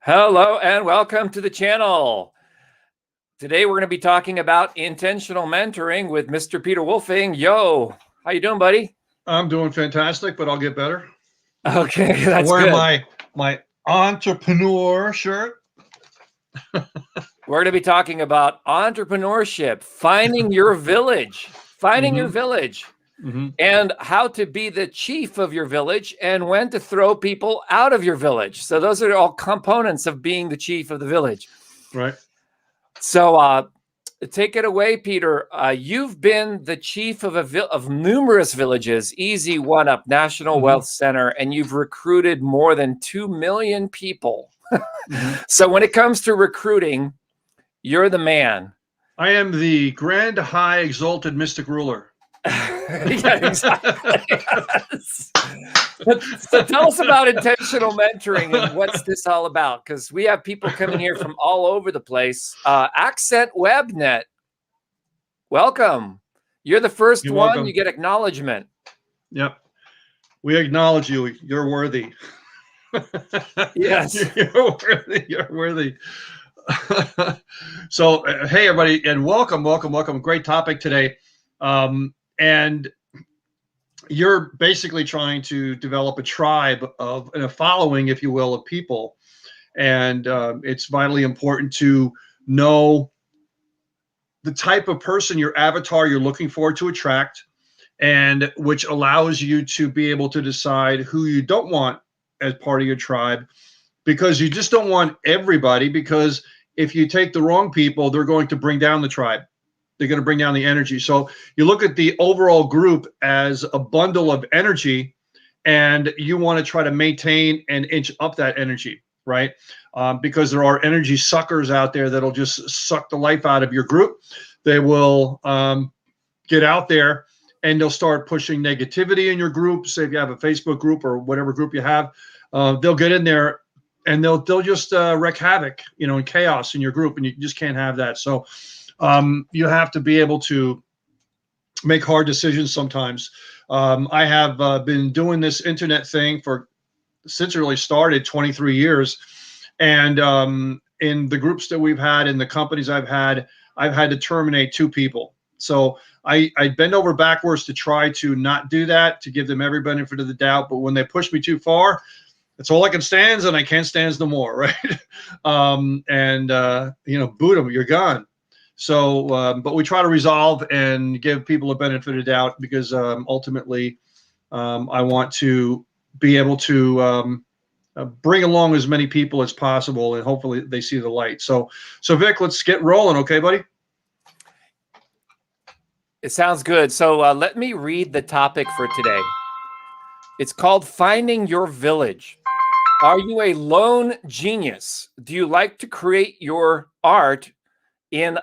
Hello and welcome to the channel. Today we're going to be talking about intentional mentoring with Mr. Peter Wolfing. Yo, how you doing, buddy? I'm doing fantastic, but I'll get better. Okay, that's I'm wearing good. my entrepreneur shirt. We're going to be talking about entrepreneurship, finding your village, and how to be the chief of your village and when to throw people out of your village. So those are all components of being the chief of the village. Right. So take it away, Peter. You've been the chief of numerous villages, Easy One Up, National Wealth Center, and you've recruited more than 2 million people. So when it comes to recruiting, you're the man. I am the grand, high, exalted mystic ruler. Yeah, exactly. Yes. So tell us about intentional mentoring and what's this all about? Because we have people coming here from all over the place. Accent WebNet, welcome. You're the first one. Welcome. You get acknowledgement. Yep. We acknowledge you. You're worthy. Yes. You're worthy. You're worthy. So, hey, everybody, and welcome. Great topic today. And you're basically trying to develop a tribe and a following, if you will, of people. And it's vitally important to know the type of person, your avatar you're looking for to attract, and which allows you to be able to decide who you don't want as part of your tribe, because you just don't want everybody, because if you take the wrong people, they're going to bring down the tribe. They're going to bring down the energy. So you look at the overall group as a bundle of energy, and you want to try to maintain and inch up that energy, right? Because there are energy suckers out there that'll just suck the life out of your group. They will get out there and they'll start pushing negativity in your group. Say if you have a Facebook group or whatever group you have, they'll get in there and they'll just wreak havoc, and chaos in your group, and you just can't have that. So you have to be able to make hard decisions sometimes. I have been doing this internet thing since it really started 23 years. And in the groups that we've had, in the companies I've had to terminate 2 people. So I bend over backwards to try to not do that, to give them every benefit of the doubt. But when they push me too far, that's all I can stand, and I can't stand no more, right? Boot them, you're gone. So, but we try to resolve and give people a benefit of the doubt, because ultimately I want to be able to bring along as many people as possible, and hopefully they see the light. So Vic, let's get rolling. Okay, buddy? It sounds good. So let me read the topic for today. It's called Finding Your Village. Are you a lone genius? Do you like to create your art in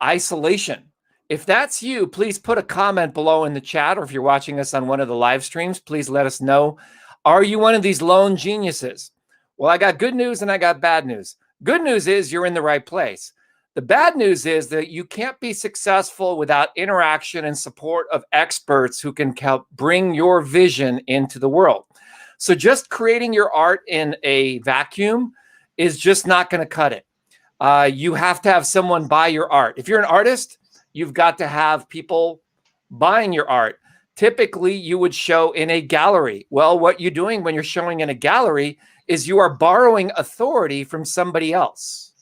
isolation? If that's you, please put a comment below in the chat, or if you're watching us on one of the live streams, please let us know. Are you one of these lone geniuses? Well, I got good news and I got bad news. Good news is you're in the right place. The bad news is that you can't be successful without interaction and support of experts who can help bring your vision into the world. So just creating your art in a vacuum is just not going to cut it. You have to have someone buy your art. If you're an artist, you've got to have people buying your art. Typically, you would show in a gallery. Well, what you're doing when you're showing in a gallery is you are borrowing authority from somebody else,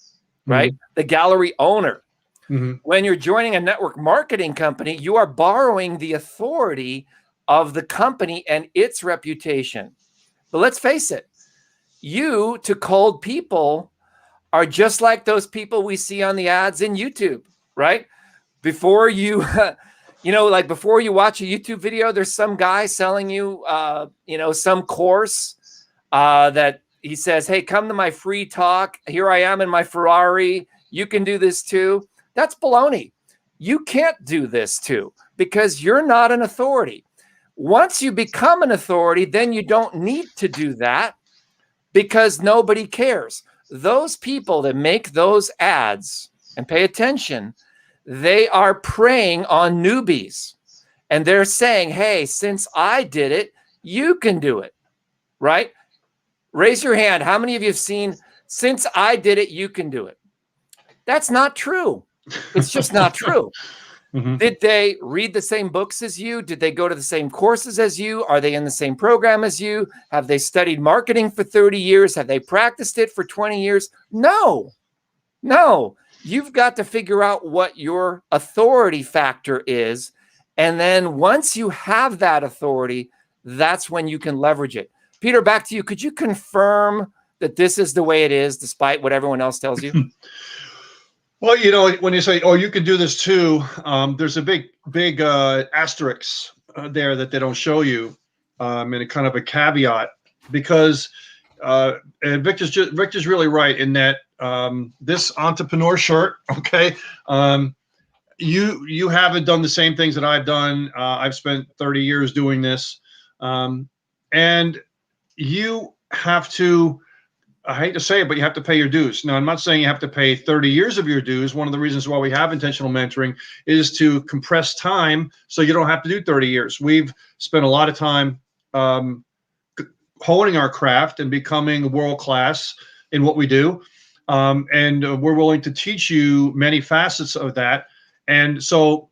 right? The gallery owner. When you're joining a network marketing company, you are borrowing the authority of the company and its reputation. But let's face it, you to cold people are just like those people we see on the ads in YouTube, right? Before you, like before you watch a YouTube video, there's some guy selling you, some course that he says, hey, come to my free talk. Here I am in my Ferrari. You can do this too. That's baloney. You can't do this too, because you're not an authority. Once you become an authority, then you don't need to do that, because nobody cares. Those people that make those ads, and pay attention, they are preying on newbies. And they're saying, hey, since I did it, you can do it, right? Raise your hand. How many of you have seen since I did it, you can do it. That's not true. It's just not true. Mm-hmm. Did they read the same books as you? Did they go to the same courses as you? Are they in the same program as you? Have they studied marketing for 30 years? Have they practiced it for 20 years? No. You've got to figure out what your authority factor is. And then once you have that authority, that's when you can leverage it. Peter, back to you. Could you confirm that this is the way it is, despite what everyone else tells you? Well, when you say, "Oh, you can do this too," there's a big asterisk there that they don't show you, and a kind of a caveat, because and Victor's really right in that this entrepreneur shirt, okay, you haven't done the same things that I've done. I've spent 30 years doing this, and you have to. I hate to say it, but you have to pay your dues. Now, I'm not saying you have to pay 30 years of your dues. One of the reasons why we have intentional mentoring is to compress time so you don't have to do 30 years. We've spent a lot of time honing our craft and becoming world-class in what we do. And we're willing to teach you many facets of that. And so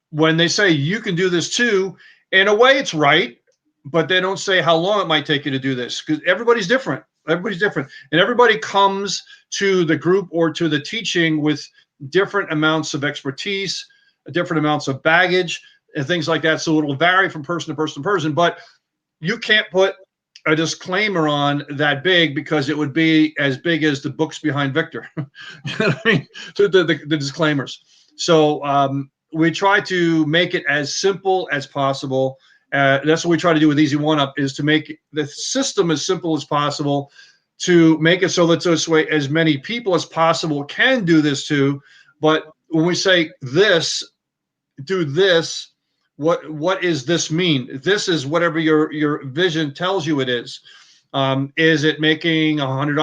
when they say you can do this too, in a way it's right, but they don't say how long it might take you to do this, because everybody's different. Everybody's different. And everybody comes to the group or to the teaching with different amounts of expertise, different amounts of baggage, and things like that. So it'll vary from person to person to person. But you can't put a disclaimer on that big, because it would be as big as the books behind Victor. You know what I mean? So the disclaimers. So we try to make it as simple as possible. That's what we try to do with Easy One Up, is to make the system as simple as possible, to make it so that this way as many people as possible can do this too. But when we say this, do this, what does this mean? This is whatever your vision tells you it is. Is it making $100,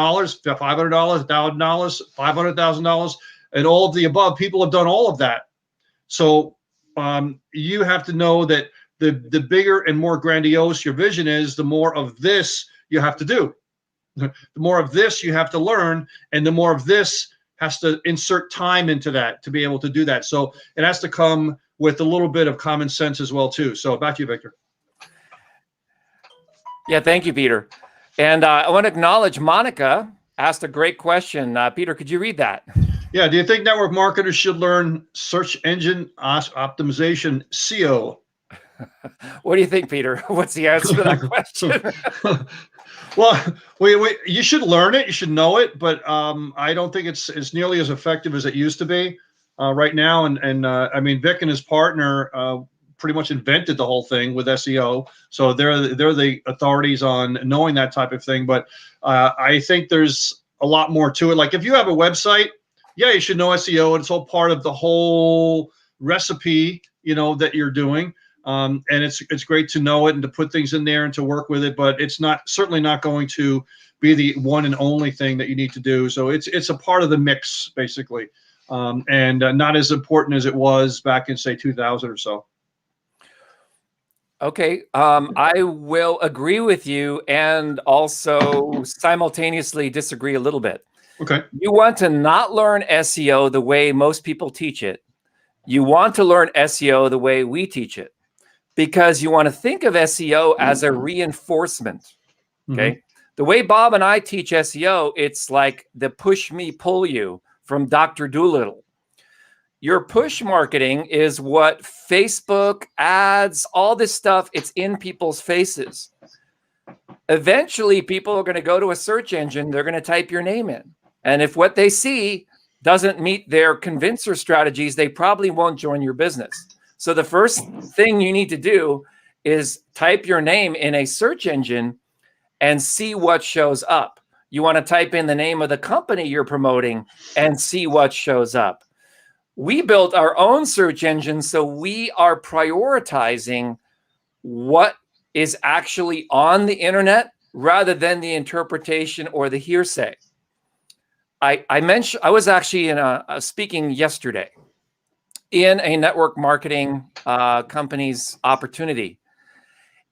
$500, $1,000, $500,000, and all of the above? People have done all of that. So you have to know that the bigger and more grandiose your vision is, the more of this you have to do. The more of this you have to learn, and the more of this has to insert time into that to be able to do that. So it has to come with a little bit of common sense as well too. So back to you, Victor. Yeah, thank you, Peter. And I want to acknowledge Monica asked a great question. Peter, could you read that? Yeah. Do you think network marketers should learn search engine optimization, SEO? What do you think, Peter? What's the answer to that question? Well, you should learn it. You should know it, but I don't think it's nearly as effective as it used to be right now. And I mean, Vic and his partner pretty much invented the whole thing with SEO, so they're the authorities on knowing that type of thing. But I think there's a lot more to it. Like if you have a website, yeah, you should know SEO, and it's all part of the whole recipe, that you're doing. And it's great to know it and to put things in there and to work with it, but it's certainly not going to be the one and only thing that you need to do. So it's a part of the mix, basically, and not as important as it was back in, say, 2000 or so. Okay, I will agree with you and also simultaneously disagree a little bit. Okay. You want to not learn SEO the way most people teach it. You want to learn SEO the way we teach it, because you want to think of SEO as a reinforcement. Okay. Mm-hmm. The way Bob and I teach SEO, it's like the push me, pull you from Dr. Dolittle. Your push marketing is what Facebook ads, all this stuff, it's in people's faces. Eventually, people are going to go to a search engine. They're going to type your name in. And if what they see doesn't meet their convincer strategies, they probably won't join your business. So the first thing you need to do is type your name in a search engine and see what shows up. You want to type in the name of the company you're promoting and see what shows up. We built our own search engine, so we are prioritizing what is actually on the internet rather than the interpretation or the hearsay. I mentioned I was actually in a speaking yesterday in a network marketing company's opportunity.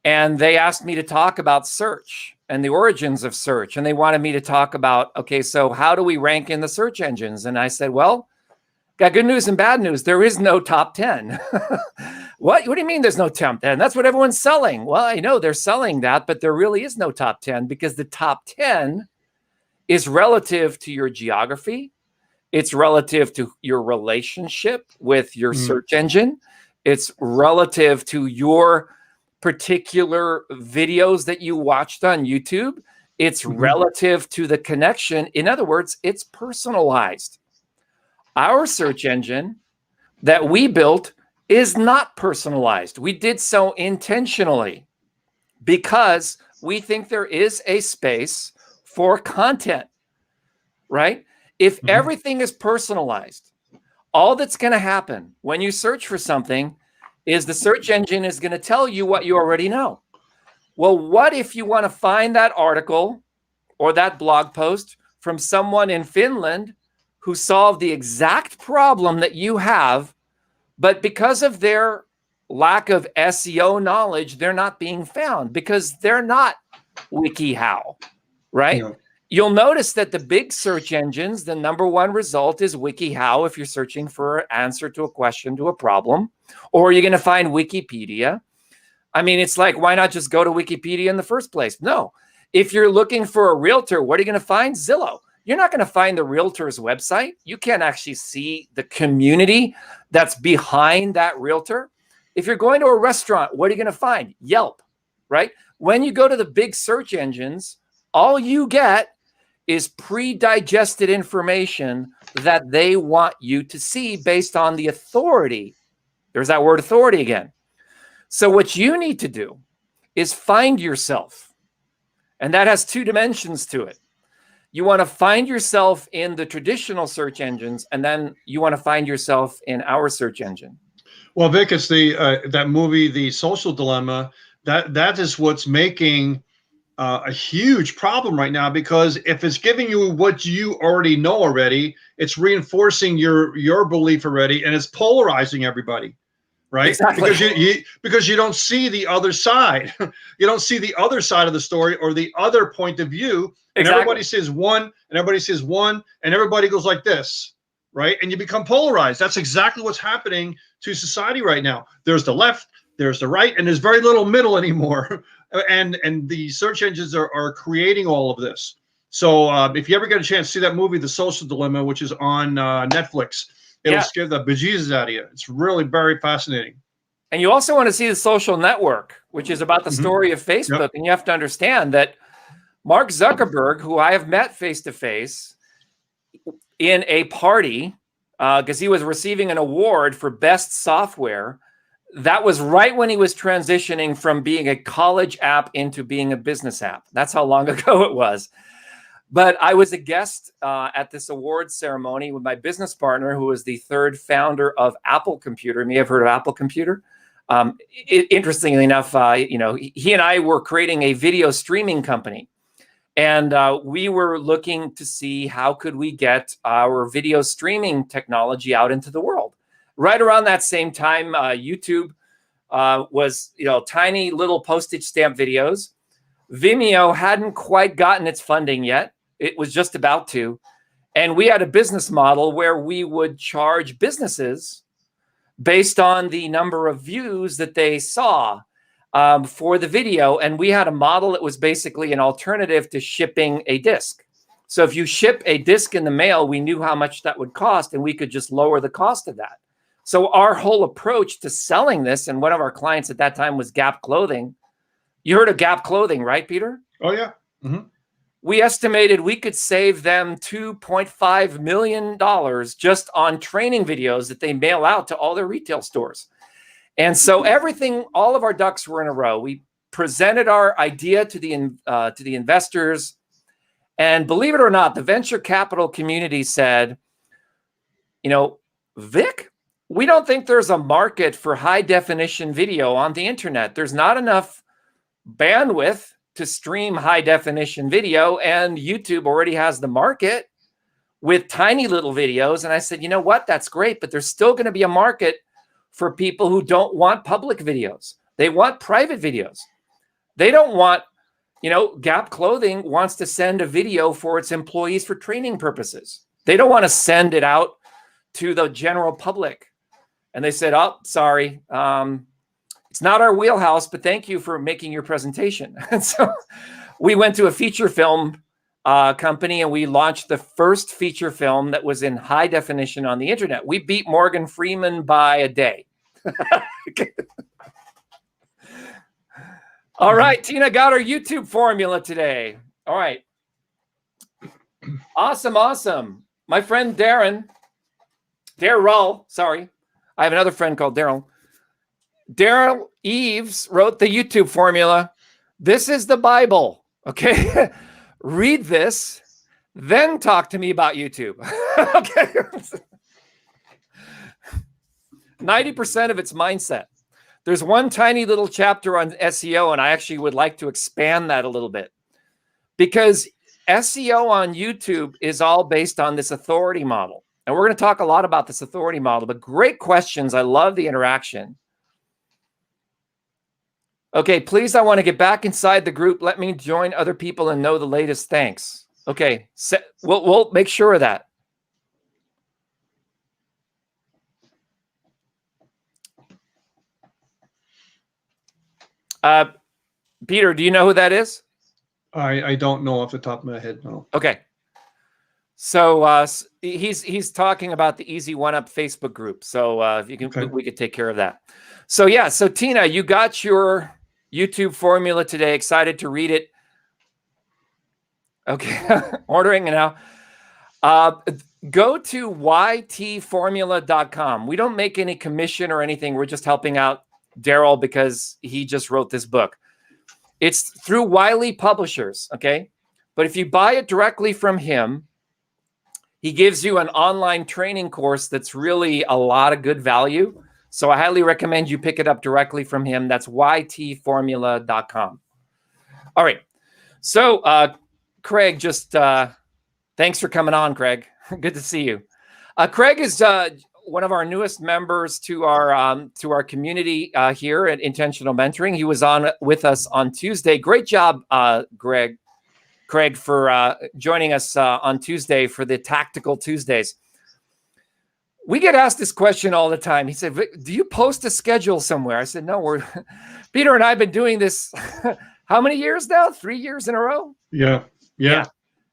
And they asked me to talk about search and the origins of search. And they wanted me to talk about, okay, so how do we rank in the search engines? And I said, well, got good news and bad news. There is no top 10. What do you mean there's no top 10? That's what everyone's selling. Well, I know they're selling that, but there really is no top 10 because the top 10 is relative to your geography. It's relative to your relationship with your search engine. It's relative to your particular videos that you watched on YouTube. It's relative to the connection. In other words, it's personalized. Our search engine that we built is not personalized. We did so intentionally because we think there is a space for content, right? If everything is personalized, all that's going to happen when you search for something is the search engine is going to tell you what you already know. Well, what if you want to find that article or that blog post from someone in Finland who solved the exact problem that you have, but because of their lack of SEO knowledge, they're not being found because they're not WikiHow, right? Yeah. You'll notice that the big search engines, the number one result is WikiHow if you're searching for an answer to a question, to a problem, or you're going to find Wikipedia. I mean, it's like, why not just go to Wikipedia in the first place? No. If you're looking for a realtor, what are you going to find? Zillow. You're not going to find the realtor's website. You can't actually see the community that's behind that realtor. If you're going to a restaurant, what are you going to find? Yelp, right? When you go to the big search engines, all you get is pre-digested information that they want you to see based on the authority. There's that word authority again. So what you need to do is find yourself. And that has two dimensions to it. You want to find yourself in the traditional search engines, and then you want to find yourself in our search engine. Well, Vic, it's the that movie, The Social Dilemma. That is what's making a huge problem right now, because if it's giving you what you already know already, it's reinforcing your belief already, and it's polarizing everybody. Right? Exactly. Because you don't see the other side. You don't see the other side of the story or the other point of view. And Exactly. Everybody says one, and everybody says one, and everybody goes like this, right? And you become polarized. That's exactly what's happening to society right now. There's the left, there's the right, and there's very little middle anymore. And the search engines are creating all of this. So if you ever get a chance to see that movie, The Social Dilemma, which is on Netflix, it'll scare the bejesus out of you. It's really very fascinating. And you also want to see The Social Network, which is about the story of Facebook. Yep. And you have to understand that Mark Zuckerberg, who I have met face-to-face in a party, because he was receiving an award for best software, that was right when he was transitioning from being a college app into being a business app. That's how long ago it was. But I was a guest at this awards ceremony with my business partner, who was the third founder of Apple Computer. You may have heard of Apple Computer. Interestingly enough, he and I were creating a video streaming company. And we were looking to see how could we get our video streaming technology out into the world. Right around that same time, YouTube was, tiny little postage stamp videos. Vimeo hadn't quite gotten its funding yet. It was just about to. And we had a business model where we would charge businesses based on the number of views that they saw for the video. And we had a model that was basically an alternative to shipping a disc. So if you ship a disc in the mail, we knew how much that would cost, and we could just lower the cost of that. So our whole approach to selling this, and one of our clients at that time was Gap Clothing. You heard of Gap Clothing, right, Peter? Oh, yeah. Mm-hmm. We estimated we could save them $2.5 million just on training videos that they mail out to all their retail stores. And so all of our ducks were in a row. We presented our idea to the investors. And believe it or not, the venture capital community said, Vic, we don't think there's a market for high definition video on the internet. There's not enough bandwidth to stream high definition video, and YouTube already has the market with tiny little videos. And I said, you know what? That's great, but there's still going to be a market for people who don't want public videos. They want private videos. They don't want, Gap Clothing wants to send a video for its employees for training purposes. They don't want to send it out to the general public. And they said, oh, sorry. It's not our wheelhouse, but thank you for making your presentation. And so we went to a feature film company and we launched the first feature film that was in high definition on the internet. We beat Morgan Freeman by a day. All right, Tina got our YouTube formula today. All right. Awesome. My friend Darryl, sorry. I have another friend called Daryl. Daryl Eves wrote the YouTube formula. This is the Bible, okay? Read this, then talk to me about YouTube. Okay. 90% of it's mindset. There's one tiny little chapter on SEO, and I actually would like to expand that a little bit because SEO on YouTube is all based on this authority model. And we're going to talk a lot about this authority model, but great questions. I love the interaction. Okay, please, I want to get back inside the group. Let me join other people and know the latest. Thanks. Okay, we'll make sure of that. Peter, do you know who that is? I don't know off the top of my head, no. Okay. So he's talking about the Easy One Up Facebook group. So if you can, okay, we could take care of that. So yeah, so Tina, you got your YouTube formula today. Excited to read it. Okay, ordering it now. Go to ytformula.com. We don't make any commission or anything. We're just helping out Daryl because he just wrote this book. It's through Wiley Publishers, okay? But if you buy it directly from him, he gives you an online training course that's really a lot of good value. So I highly recommend you pick it up directly from him. That's ytformula.com. All right. So Craig, just thanks for coming on, Craig. Good to see you. Craig is one of our newest members to our community here at Intentional Mentoring. He was on with us on Tuesday. Great job, Craig, for joining us on Tuesday for the Tactical Tuesdays. We get asked this question all the time. He said, do you post a schedule somewhere? I said, no, Peter and I have been doing this how many years now? 3 years in a row? Yeah.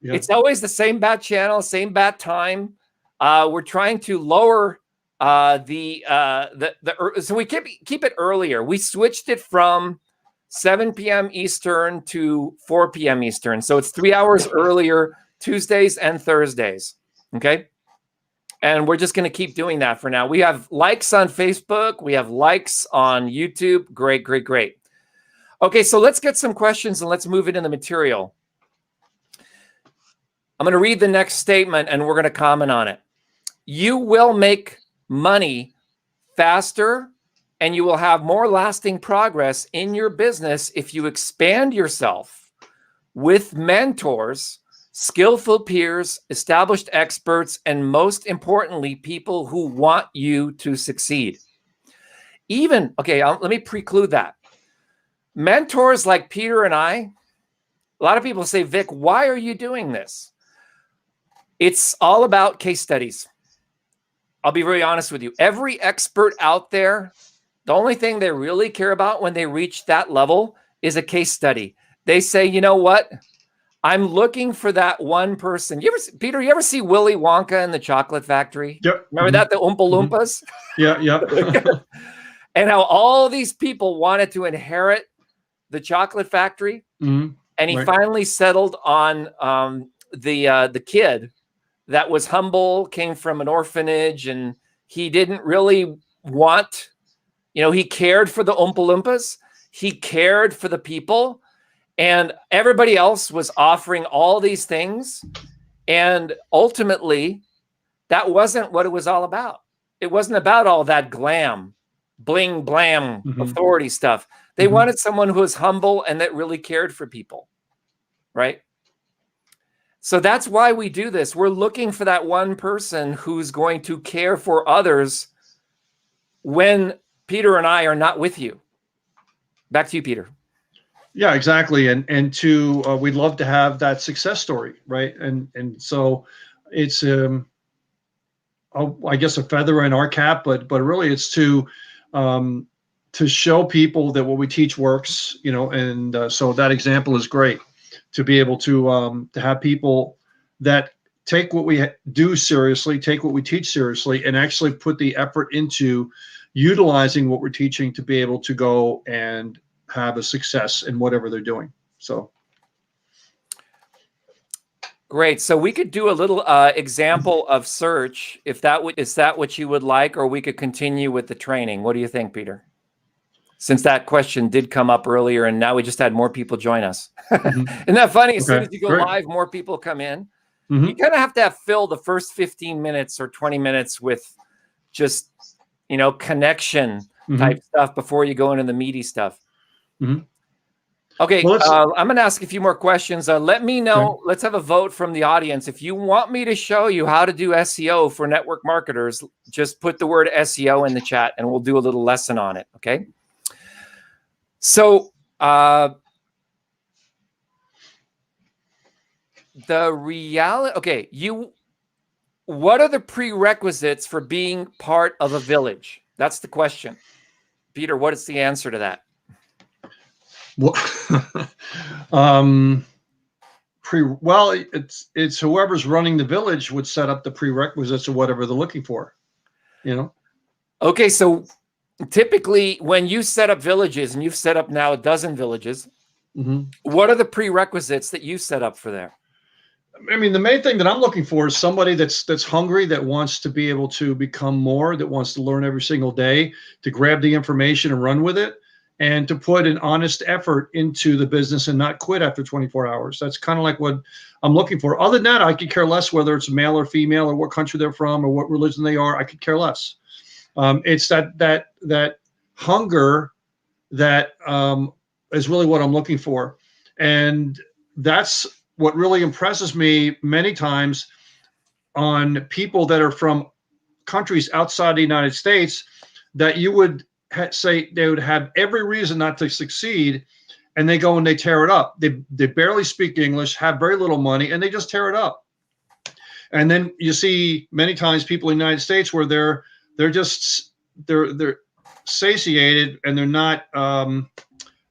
It's always the same bat channel, same bat time. We're trying to lower so we keep it earlier. We switched it from 7 p.m. Eastern to 4 p.m. Eastern. So it's 3 hours earlier, Tuesdays and Thursdays. Okay. And we're just going to keep doing that for now. We have likes on Facebook. We have likes on YouTube. Great. Okay. So let's get some questions and let's move it in the material. I'm going to read the next statement and we're going to comment on it. You will make money faster and you will have more lasting progress in your business if you expand yourself with mentors, skillful peers, established experts, and most importantly, people who want you to succeed. Let me preclude that. Mentors like Peter and I, a lot of people say, Vic, why are you doing this? It's all about case studies. I'll be very honest with you. Every expert out there, the only thing they really care about when they reach that level is a case study. They say, you know what? I'm looking for that one person. Peter, you ever see Willy Wonka and the Chocolate Factory? Yep. Remember that, the Oompa Loompas? Yeah. And how all these people wanted to inherit the Chocolate Factory. Mm-hmm. And he finally settled on the kid that was humble, came from an orphanage, and he didn't really want, he cared for the Oompa Loompas. He cared for the people. And everybody else was offering all these things. And ultimately, that wasn't what it was all about. It wasn't about all that glam, bling, blam, authority stuff. They wanted someone who was humble and that really cared for people, right? So that's why we do this. We're looking for that one person who's going to care for others when Peter and I are not with you. Back to you, Peter. Yeah, exactly. And to we'd love to have that success story, right? And so it's I guess a feather in our cap, but really it's um, to show people that what we teach works, you know. And so that example is great to be able to have people that take what we do seriously, take what we teach seriously, and actually put the effort into utilizing what we're teaching to be able to go and have a success in whatever they're doing. So Great. So we could do a little example of search, if is that what you would like, or we could continue with the training. What do you think, Peter? Since that question did come up earlier, and now we just had more people join us. Isn't that funny? As soon as you go live, more people come in. You kind of have to fill the first 15 minutes or 20 minutes with just, you know, connection type stuff before you go into the meaty stuff. Okay, well, I'm going to ask a few more questions. Let me know. Okay. Let's have a vote from the audience. If you want me to show you how to do SEO for network marketers, just put the word SEO in the chat and we'll do a little lesson on it. Okay. So the reality, okay, what are the prerequisites for being part of a village? That's the question. Peter, what is the answer to that? Well, well, it's whoever's running the village would set up the prerequisites of whatever they're looking for, you know? Okay, so typically when you set up villages, and you've set up now a dozen villages, what are the prerequisites that you set up for there? I mean, the main thing that I'm looking for is somebody that's hungry, that wants to be able to become more, that wants to learn every single day, to grab the information and run with it, and to put an honest effort into the business and not quit after 24 hours. That's kind of like what I'm looking for. Other than that, I could care less whether it's male or female or what country they're from or what religion they are. I could care less. It's that hunger that is really what I'm looking for. And that's what really impresses me many times on people that are from countries outside the United States, that you would say they would have every reason not to succeed, and they go and they tear it up. They barely speak English, have very little money, and they just tear it up. And then you see many times people in the United States where they're satiated and they're not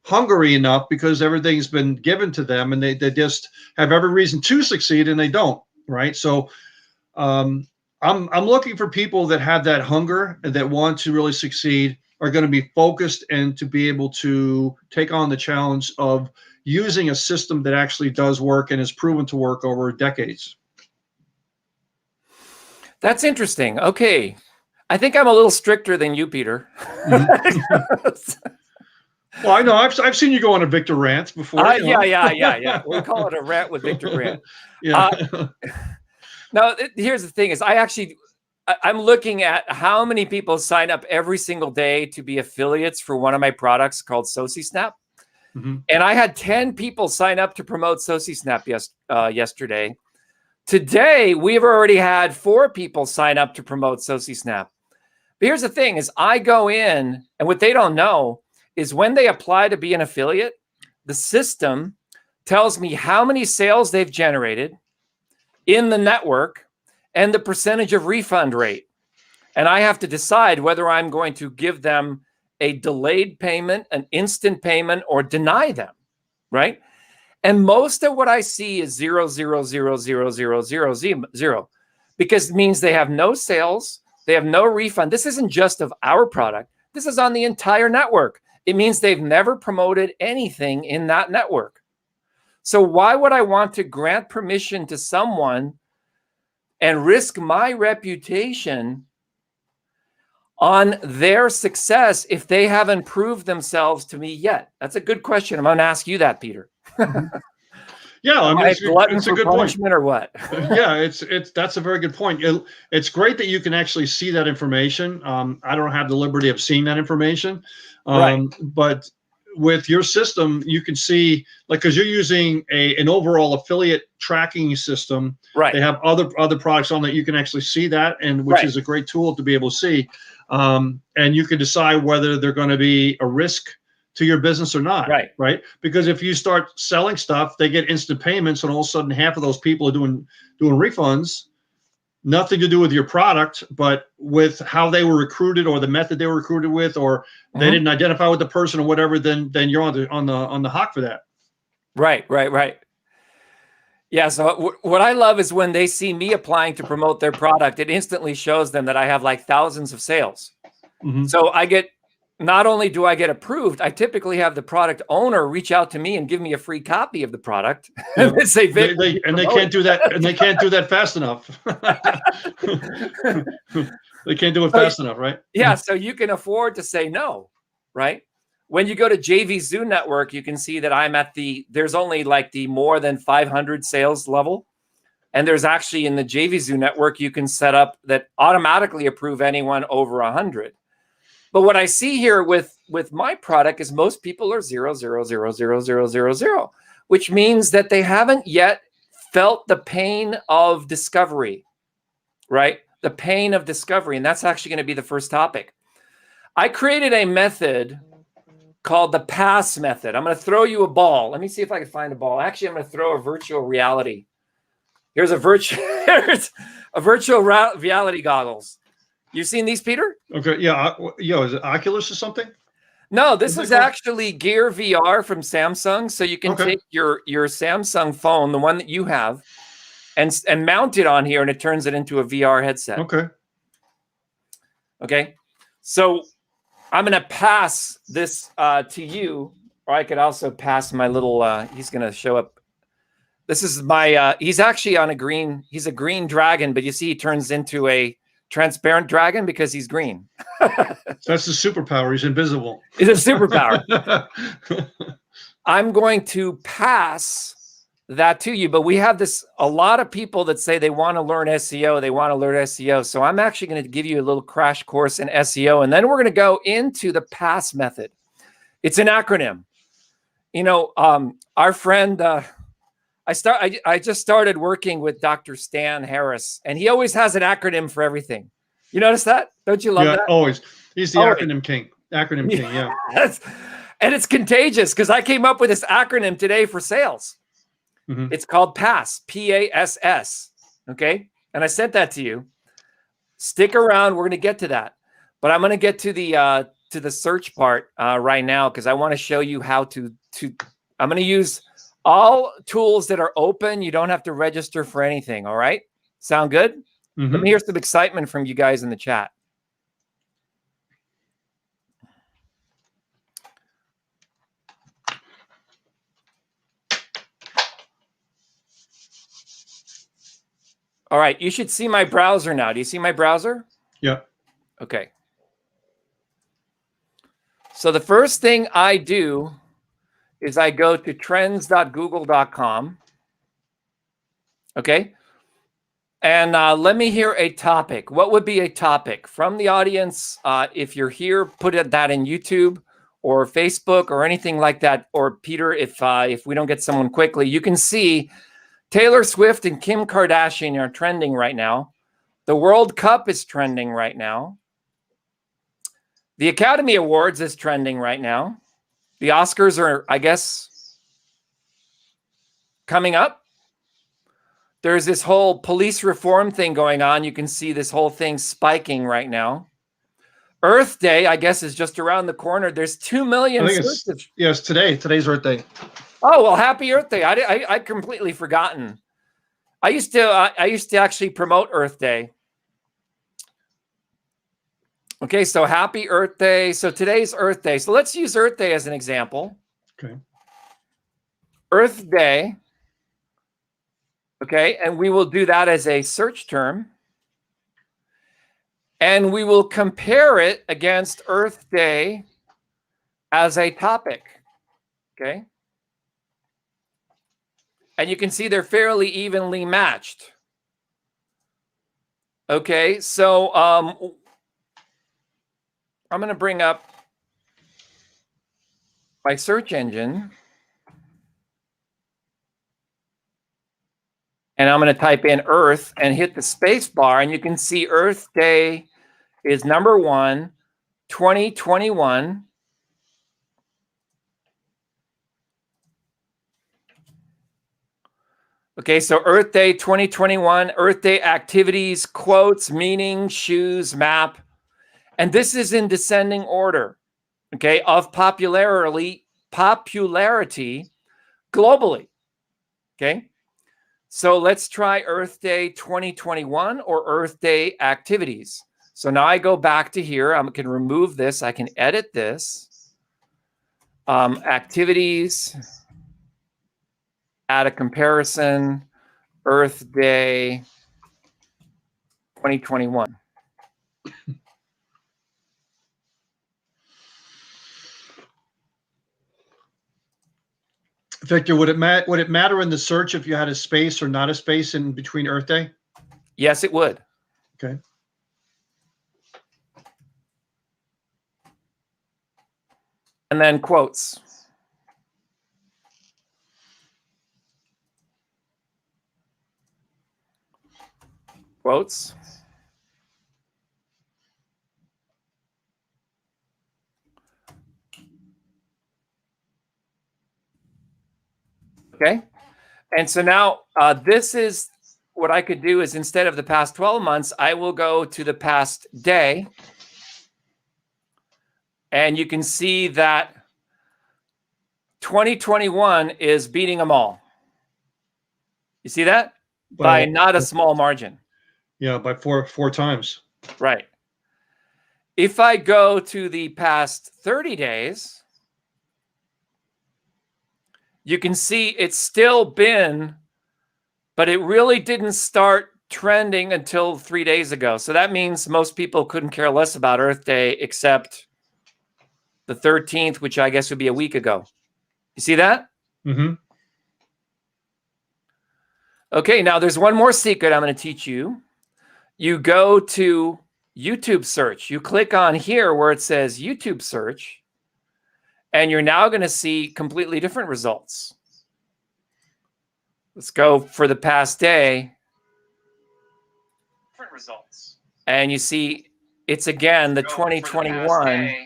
hungry enough because everything's been given to them, and they just have every reason to succeed and they don't, right? So I'm looking for people that have that hunger and that want to really succeed, are going to be focused, and to be able to take on the challenge of using a system that actually does work and is proven to work over decades. That's interesting. Okay. I think I'm a little stricter than you, Peter. Well, I know I've seen you go on a Victor rant before. Yeah. We call it a rant with Victor Grant. Yeah. Now, here's the thing: is I'm looking at how many people sign up every single day to be affiliates for one of my products called SociSnap. And I had 10 people sign up to promote SociSnap yesterday. Today, we've already had 4 people sign up to promote SociSnap. But here's the thing: is I go in, and what they don't know is when they apply to be an affiliate, the system tells me how many sales they've generated in the network and the percentage of refund rate. And I have to decide whether I'm going to give them a delayed payment, an instant payment, or deny them, right? And most of what I see is 0, 0, 0, 0, 0, 0, 0, because it means they have no sales, they have no refund. This isn't just of our product. This is on the entire network. It means they've never promoted anything in that network. So why would I want to grant permission to someone and risk my reputation on their success if they haven't proved themselves to me yet? That's a good question. I'm going to ask you that, Peter. Yeah, I mean, it's a good point. Or what? Yeah, that's a very good point. It's great that you can actually see that information. I don't have the liberty of seeing that information, right. But with your system, you can see, like, because you're using an overall affiliate tracking system. Right. They have other products on that you can actually see that, and which is a great tool to be able to see. And you can decide whether they're going to be a risk to your business or not. Right. Right. Because if you start selling stuff, they get instant payments, and all of a sudden half of those people are doing refunds. Nothing to do with your product, but with how they were recruited, or the method they were recruited with, or they didn't identify with the person or whatever. Then you're on the hook for that. Right. Yeah. So what I love is when they see me applying to promote their product, it instantly shows them that I have like thousands of sales. So not only do I get approved, I typically have the product owner reach out to me and give me a free copy of the product. Yeah. And say, they can't do that, and they can't do that fast enough. They can't do it fast enough, right? Yeah, so you can afford to say no, right? When you go to JV Zoo Network, you can see that I'm at there's only like the more than 500 sales level. And there's actually in the JV Zoo Network, you can set up that automatically approve anyone over 100. But what I see here with my product is most people are 0, 0, 0, 0, 0, 0, 0, which means that they haven't yet felt the pain of discovery, right? The pain of discovery. And that's actually going to be the first topic. I created a method called the pass method. I'm going to throw you a ball. Let me see if I can find a ball. Actually, I'm going to throw a virtual reality. Here's a virtual reality goggles. You seen these, Peter? Okay. Yeah. Is it Oculus or something? No, this is actually Gear VR from Samsung. So you can take your Samsung phone, the one that you have, and mount it on here, and it turns it into a VR headset. Okay. So I'm going to pass this to you, or I could also pass my little, he's going to show up. This is my, he's actually on he's a green dragon, but you see he turns into a transparent dragon because he's green. That's the superpower. He's invisible. It's a superpower. I'm going to pass that to you, but we have a lot of people that say they want to learn SEO. They want to learn SEO. So I'm actually going to give you a little crash course in SEO, and then we're going to go into the pass method. It's an acronym. You know, our friend, I just started working with Dr. Stan Harris, and he always has an acronym for everything. You notice that? Don't you love that? Always. He's the acronym king. Acronym king, yeah. And it's contagious because I came up with this acronym today for sales. It's called PASS, P-A-S-S. Okay. And I sent that to you. Stick around. We're going to get to that. But I'm going to get to the search part right now because I want to show you how to I'm going to use all tools that are open. You don't have to register for anything. All right. Sound good? Let me hear some excitement from you guys in the chat. All right, you should see my browser now. Do you see my browser? Yeah. Okay. So the first thing I do is I go to trends.google.com. Okay. And let me hear a topic. What would be a topic from the audience? If you're here, put that in YouTube or Facebook or anything like that. Or Peter, if we don't get someone quickly, you can see Taylor Swift and Kim Kardashian are trending right now. The World Cup is trending right now. The Academy Awards is trending right now. The Oscars are, I guess, coming up. There's this whole police reform thing going on. You can see this whole thing spiking right now. Earth Day, I guess, is just around the corner. There's 2 million. It's today. Today's Earth Day. Oh, well, happy Earth Day. I completely forgotten. I used to actually promote Earth Day. Okay, so happy Earth Day. So today's Earth Day. So let's use Earth Day as an example. Okay. Earth Day. Okay, and we will do that as a search term. And we will compare it against Earth Day as a topic. Okay. And you can see they're fairly evenly matched. Okay, so I'm going to bring up my search engine. And I'm going to type in Earth and hit the space bar. And you can see Earth Day is number 1, 2021. Okay, so Earth Day 2021, Earth Day activities, quotes, meaning, shoes, map. And this is in descending order, okay, of popularity globally, okay? So let's try Earth Day 2021 or Earth Day activities. So now I go back to here. I can remove this. I can edit this. Activities, add a comparison, Earth Day 2021. Victor, would it matter in the search if you had a space or not a space in between Earth Day? Yes, it would. Okay. And then quotes. Quotes. Okay. And so now this is what I could do is instead of the past 12 months, I will go to the past day. And you can see that 2021 is beating them all. You see that? By not a small margin. Yeah, by four times. Right. If I go to the past 30 days, you can see it's still been, but it really didn't start trending until 3 days ago. So that means most people couldn't care less about Earth Day except the 13th, which I guess would be a week ago. You see that? Mm-hmm. Okay, now there's one more secret I'm going to teach you. You go to YouTube search. You click on here where it says YouTube search, and you're now going to see completely different results. Let's go for the past day. Different results. And you see it's again the 2021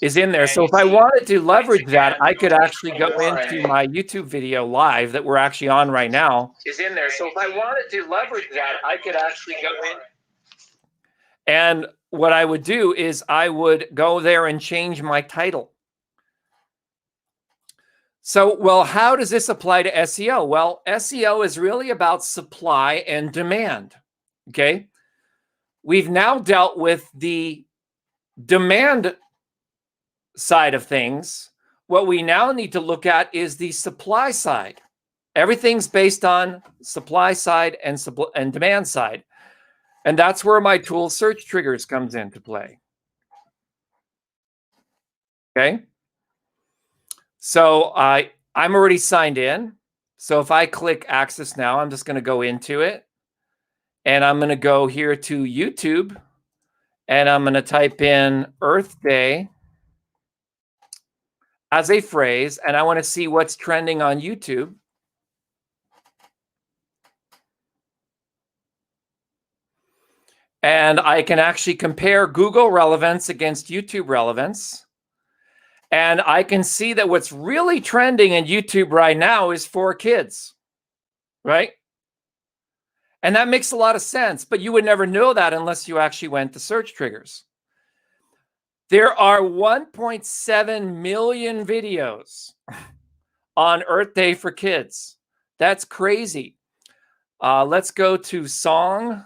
is in there. So if I wanted to leverage that, I could actually go into my YouTube video live that we're actually on right now. Is in there. So if I wanted to leverage that, I could actually go in. And what I would do is I would go there and change my title. So, well, how does this apply to SEO? Well, SEO is really about supply and demand. Okay. We've now dealt with the demand side of things. What we now need to look at is the supply side. Everything's based on supply side and demand side. And that's where my tool search triggers comes into play. Okay. So I'm already signed in. So if I click access now, I'm just going to go into it. And I'm going to go here to YouTube. And I'm going to type in Earth Day as a phrase, and I want to see what's trending on YouTube. And I can actually compare Google relevance against YouTube relevance. And I can see that what's really trending in YouTube right now is for kids, right? And that makes a lot of sense, but you would never know that unless you actually went to search triggers. There are 1.7 million videos on Earth Day for kids. That's crazy. Let's go to song,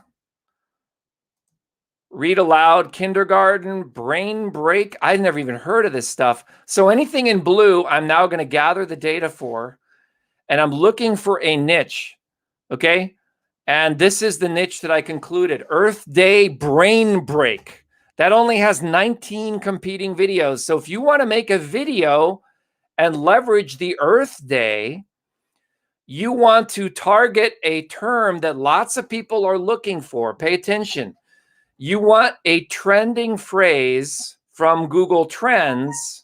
read aloud, kindergarten, brain break. I've never even heard of this stuff. So anything in blue, I'm now going to gather the data for, and I'm looking for a niche. Okay. And this is the niche that I concluded, Earth Day brain break. That only has 19 competing videos. So if you want to make a video and leverage the Earth Day, you want to target a term that lots of people are looking for. Pay attention. You want a trending phrase from Google Trends,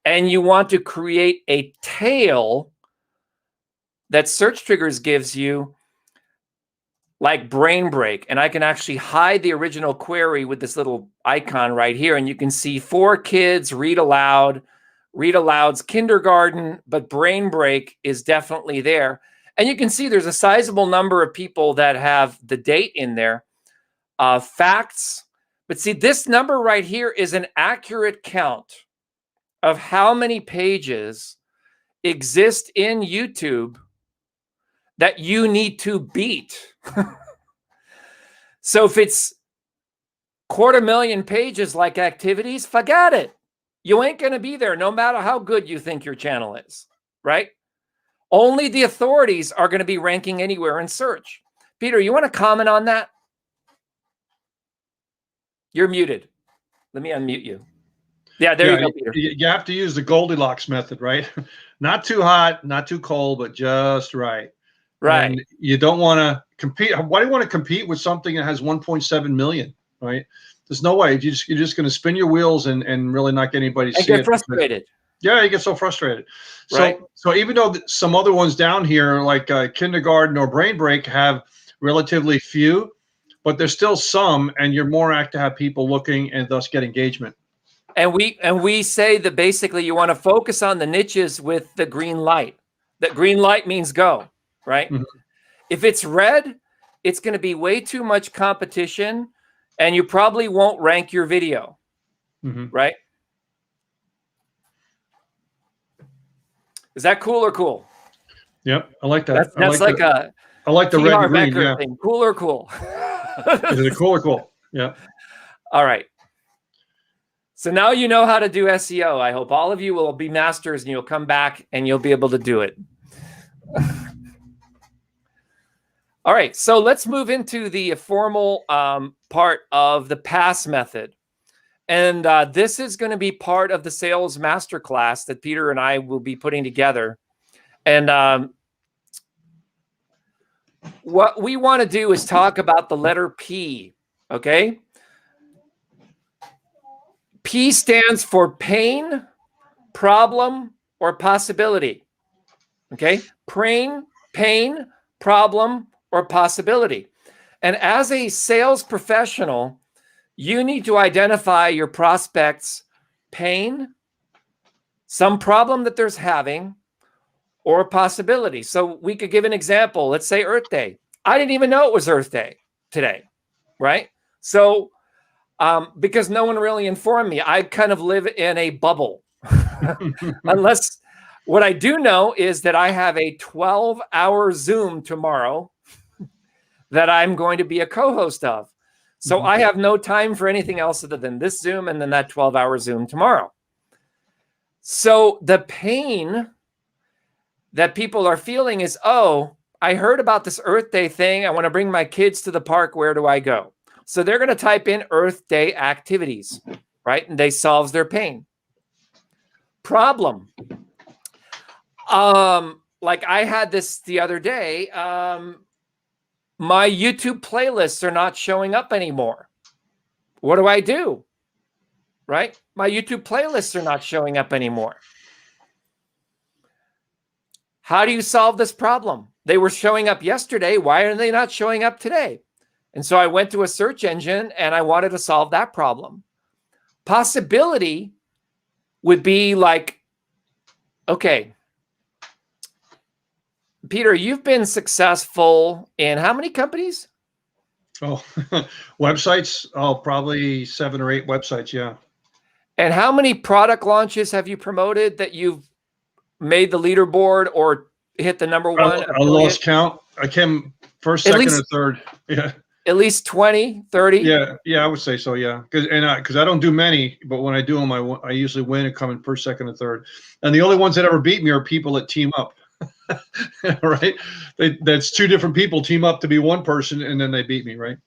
and you want to create a tail that search triggers gives you, like brain break. And I can actually hide the original query with this little icon right here. And you can see for kids, read aloud, Read Aloud's kindergarten, but Brain Break is definitely there. And you can see there's a sizable number of people that have the date in there. Facts. But see, this number right here is an accurate count of how many pages exist in YouTube that you need to beat. So if it's 250,000 pages like activities, forget it. You ain't going to be there no matter how good you think your channel is, right? Only the authorities are going to be ranking anywhere in search. Peter, you want to comment on that? You're muted. Let me unmute you. Yeah, there you go, Peter. You have to use the Goldilocks method, right? Not too hot, not too cold, but just right. Right. And you don't want to compete. Why do you want to compete with something that has 1.7 million, right? There's no way. You're just going to spin your wheels and really not get anybody to see it. Get frustrated. Yeah, you get so frustrated. Right. So even though some other ones down here, like kindergarten or Brain Break, have relatively few, but there's still some, and you're more apt to have people looking and thus get engagement. And we say that basically you want to focus on the niches with the green light. That green light means go, right? Mm-hmm. If it's red, it's going to be way too much competition, and you probably won't rank your video, right? Is that cool or cool? Yep, I like that. That's like I like the red and green. Yeah. Thing. Cool or cool? Is it cool or cool? Yeah. All right. So now you know how to do SEO. I hope all of you will be masters and you'll come back and you'll be able to do it. All right. So let's move into the formal part of the pass method. And this is going to be part of the sales masterclass that Peter and I will be putting together. And what we want to do is talk about the letter P, okay? P stands for pain, problem, or possibility, okay? Pain, problem, or possibility. And as a sales professional, you need to identify your prospect's pain, some problem that they're having, or a possibility. So we could give an example. Let's say Earth Day. I didn't even know it was Earth Day today, right? So because no one really informed me, I kind of live in a bubble. Unless what I do know is that I have a 12-hour Zoom tomorrow that I'm going to be a co-host of. So I have no time for anything else other than this Zoom and then that 12-hour Zoom tomorrow. So the pain that people are feeling is, oh, I heard about this Earth Day thing. I want to bring my kids to the park. Where do I go? So they're going to type in Earth Day activities, right? And they solves their pain. Problem. Like I had this the other day. My YouTube playlists are not showing up anymore. What do I do? Right? My YouTube playlists are not showing up anymore. How do you solve this problem? They were showing up yesterday. Why are they not showing up today? And so I went to a search engine and I wanted to solve that problem. Possibility would be like, okay, Peter, you've been successful in how many companies? Oh, websites. Oh, probably 7 or 8 websites. Yeah. And how many product launches have you promoted that you've made the leaderboard or hit the number one? I lost count. I came first, second, or third. Yeah. At least 20, 30? Yeah, I would say so, yeah. Because I don't do many, but when I do them, I usually win and come in first, second, and third. And the only ones that ever beat me are people that team up. Right? That's 2 different people team up to be one person, and then they beat me, right?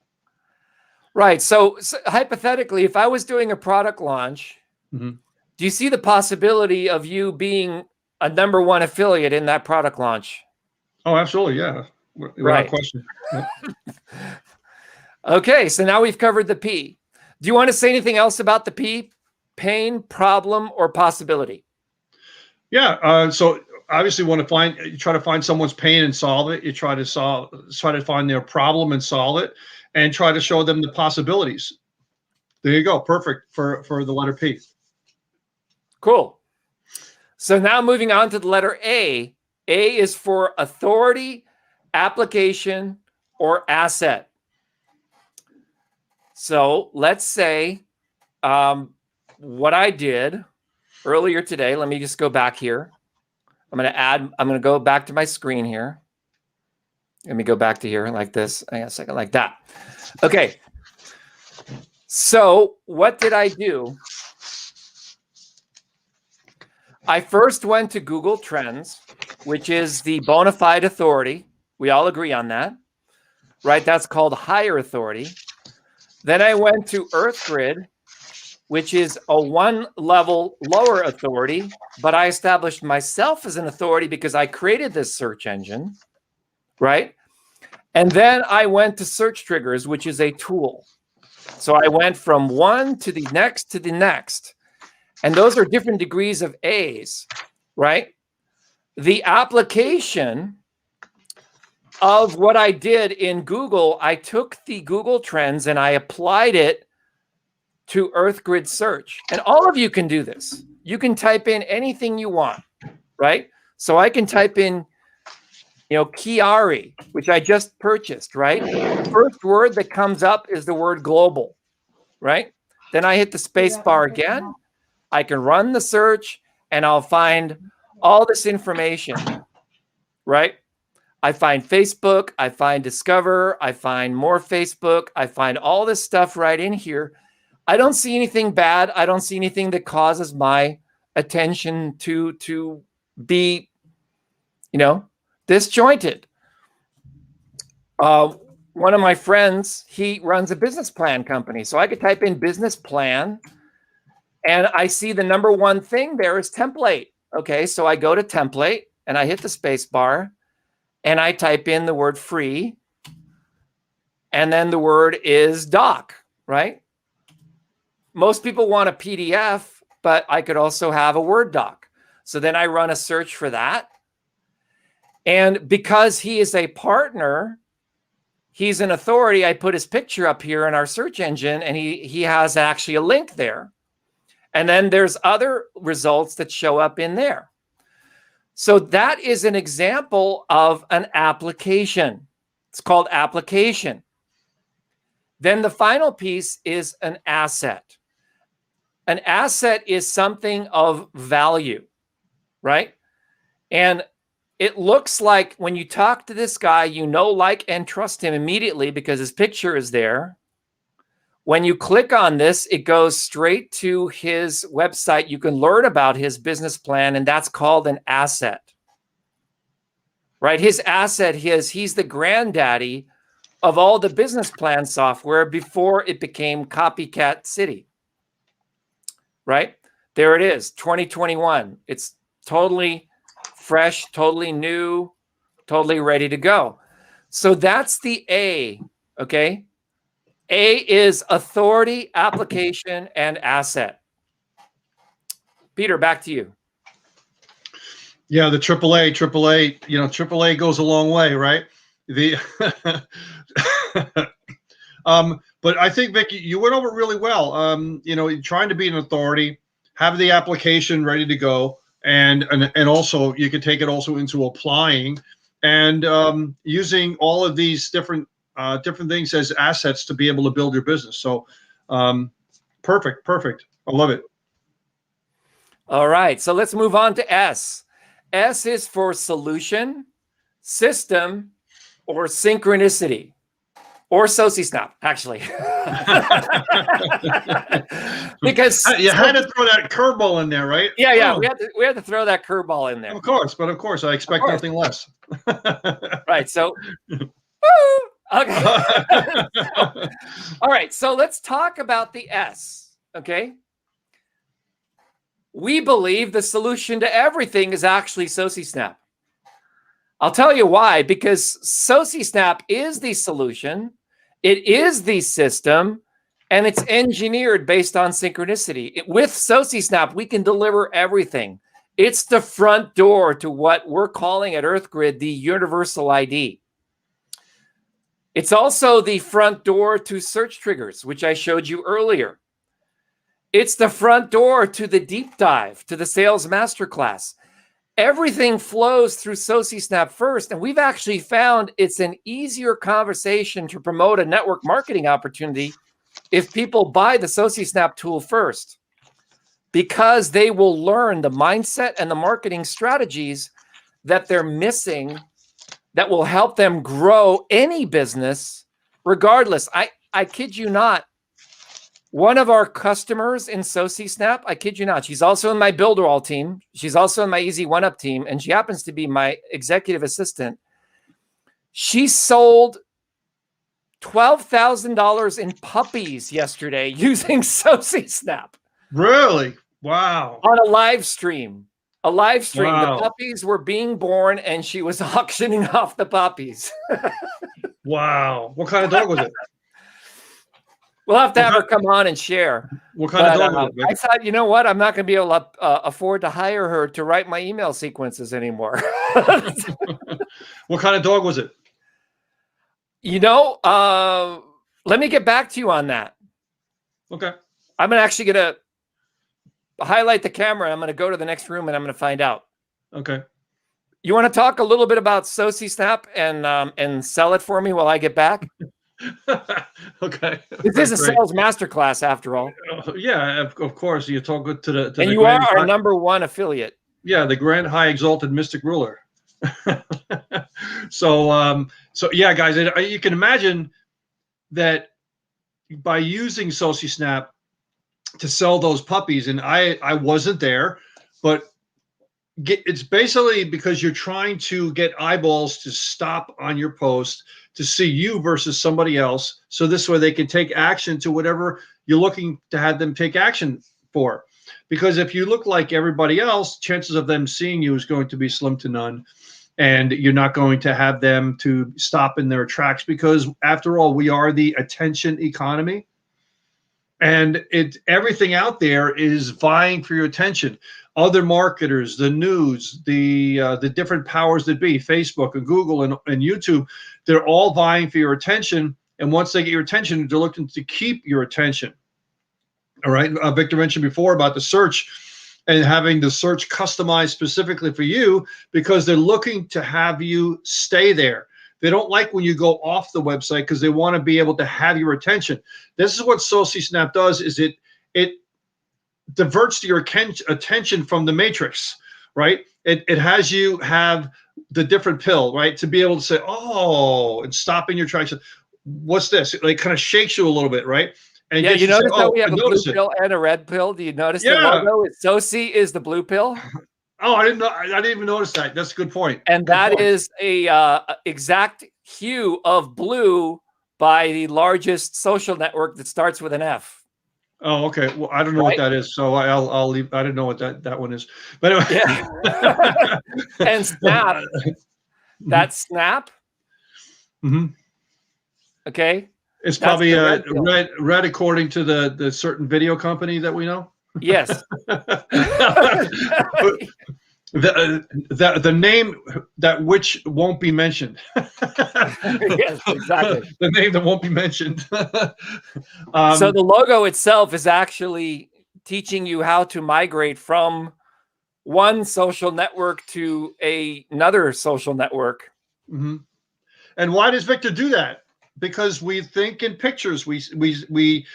Right. So hypothetically, if I was doing a product launch, do you see the possibility of you being a number 1 affiliate in that product launch? Oh, absolutely, yeah. Without question. Yeah. Okay, so now we've covered the P. Do you want to say anything else about the P? Pain, problem, or possibility? Yeah. So obviously, you try to find someone's pain and solve it. You try to find their problem and solve it, and try to show them the possibilities. There you go. Perfect for the letter P. Cool. So now moving on to the letter A. A is for authority, application, or asset. So let's say what I did earlier today. Let me just go back here. I'm going to go back to my screen here. Let me go back to here like this. Hang on a second, like that. Okay. So what did I do? I first went to Google Trends, which is the bona fide authority. We all agree on that, right? That's called higher authority. Then I went to EarthGrid, which is a one level lower authority, but I established myself as an authority because I created this search engine, right? And then I went to Search Triggers, which is a tool. So I went from one to the next to the next. And those are different degrees of A's, right? The application of what I did in Google, I took the Google Trends and I applied it to EarthGrid search. And all of you can do this. You can type in anything you want, right? So I can type in, Chiari, which I just purchased, right? The first word that comes up is the word global, right? Then I hit the space bar again. I can run the search and I'll find all this information, right? I find Facebook, I find Discover, I find more Facebook, I find all this stuff right in here. I don't see anything bad. I don't see anything that causes my attention to be, disjointed. One of my friends, he runs a business plan company. So I could type in business plan and I see the number one thing there is template. Okay, so I go to template and I hit the space bar and I type in the word free. And then the word is doc, right? Most people want a PDF, but I could also have a Word doc. So then I run a search for that. And because he is a partner, he's an authority, I put his picture up here in our search engine and he has actually a link there. And then there's other results that show up in there. So that is an example of an application. It's called application. Then the final piece is an asset. An asset is something of value, right? And it looks like when you talk to this guy, like, and trust him immediately because his picture is there. When you click on this, it goes straight to his website. You can learn about his business plan, and that's called an asset, right? His asset, he's the granddaddy of all the business plan software before it became Copycat City, right? There it is, 2021. It's totally fresh, totally new, totally ready to go. So that's the A, okay? A is authority, application, and asset. Peter, back to you. Yeah, the AAA goes a long way, right? But I think, Vicky, you went over it really well. Trying to be an authority, have the application ready to go, and also you can take it also into applying and using all of these different things as assets to be able to build your business. So perfect. I love it. All right, so let's move on to S. S is for solution, system, or synchronicity. Or SociSnap, actually. Because you had to throw that curveball in there, right? Yeah. Oh. We had to throw that curveball in there. Of course, I expect nothing less. Right. So, okay. All right. So let's talk about the S. Okay. We believe the solution to everything is actually SociSnap. I'll tell you why, because SociSnap is the solution, it is the system, and it's engineered based on synchronicity. With SociSnap, we can deliver everything. It's the front door to what we're calling at EarthGrid the universal ID. It's also the front door to search triggers, which I showed you earlier. It's the front door to the deep dive, to the sales masterclass. Everything flows through SociSnap first, and we've actually found it's an easier conversation to promote a network marketing opportunity if people buy the SociSnap tool first, because they will learn the mindset and the marketing strategies that they're missing that will help them grow any business regardless. I kid you not. One of our customers in SociSnap, I kid you not, she's also in my Builderall team. She's also in my Easy One Up team, and she happens to be my executive assistant. She sold $12,000 in puppies yesterday using SociSnap. Really? Wow. On a live stream. A live stream. Wow. The puppies were being born, and she was auctioning off the puppies. Wow. What kind of dog was it? We'll have to have her come on and share. What kind of dog was it, Vic? I thought, you know what? I'm not going to be able to afford to hire her to write my email sequences anymore. What kind of dog was it? You know, let me get back to you on that. Okay. I'm actually going to highlight the camera. I'm going to go to the next room and I'm going to find out. Okay. You want to talk a little bit about SociSnap and sell it for me while I get back? Okay. This is a sales masterclass after all. Yeah, of course. You talk to the and you are our #1 affiliate. Yeah, the grand high exalted mystic ruler. So yeah, guys, you can imagine that by using SociSnap to sell those puppies, and I wasn't there, but it's basically because you're trying to get eyeballs to stop on your post to see you versus somebody else. So this way they can take action to whatever you're looking to have them take action for. Because if you look like everybody else, chances of them seeing you is going to be slim to none. And you're not going to have them to stop in their tracks, because after all, we are the attention economy. And everything out there is vying for your attention. Other marketers, the news, the different powers that be, Facebook and Google and YouTube, they're all vying for your attention. And once they get your attention, they're looking to keep your attention. All right. Victor mentioned before about the search and having the search customized specifically for you, because they're looking to have you stay there. They don't like when you go off the website because they want to be able to have your attention. This is what SociSnap does, is it diverts your attention from the matrix, right? It has you have the different pill, right? To be able to say, oh, and stop in your tracks. What's this? It like kind of shakes you a little bit, right? And yeah, you notice that we have a blue it. pill and a red pill. Do you notice the logo? Soci is the blue pill. Oh, I didn't know. I didn't even notice that. That's a good point. And that is a exact hue of blue by the largest social network that starts with an F. Oh, okay. Well, I don't know what that is, so I'll leave. I didn't know what that one is. But anyway. Yeah. And Snap. That Snap. Mm-hmm. Okay. It's probably red according to the certain video company that we know. Yes. The name that which won't be mentioned. Yes, exactly. The name that won't be mentioned. So the logo itself is actually teaching you how to migrate from one social network to another social network. Mm-hmm. And why does Victor do that? Because we think in pictures. We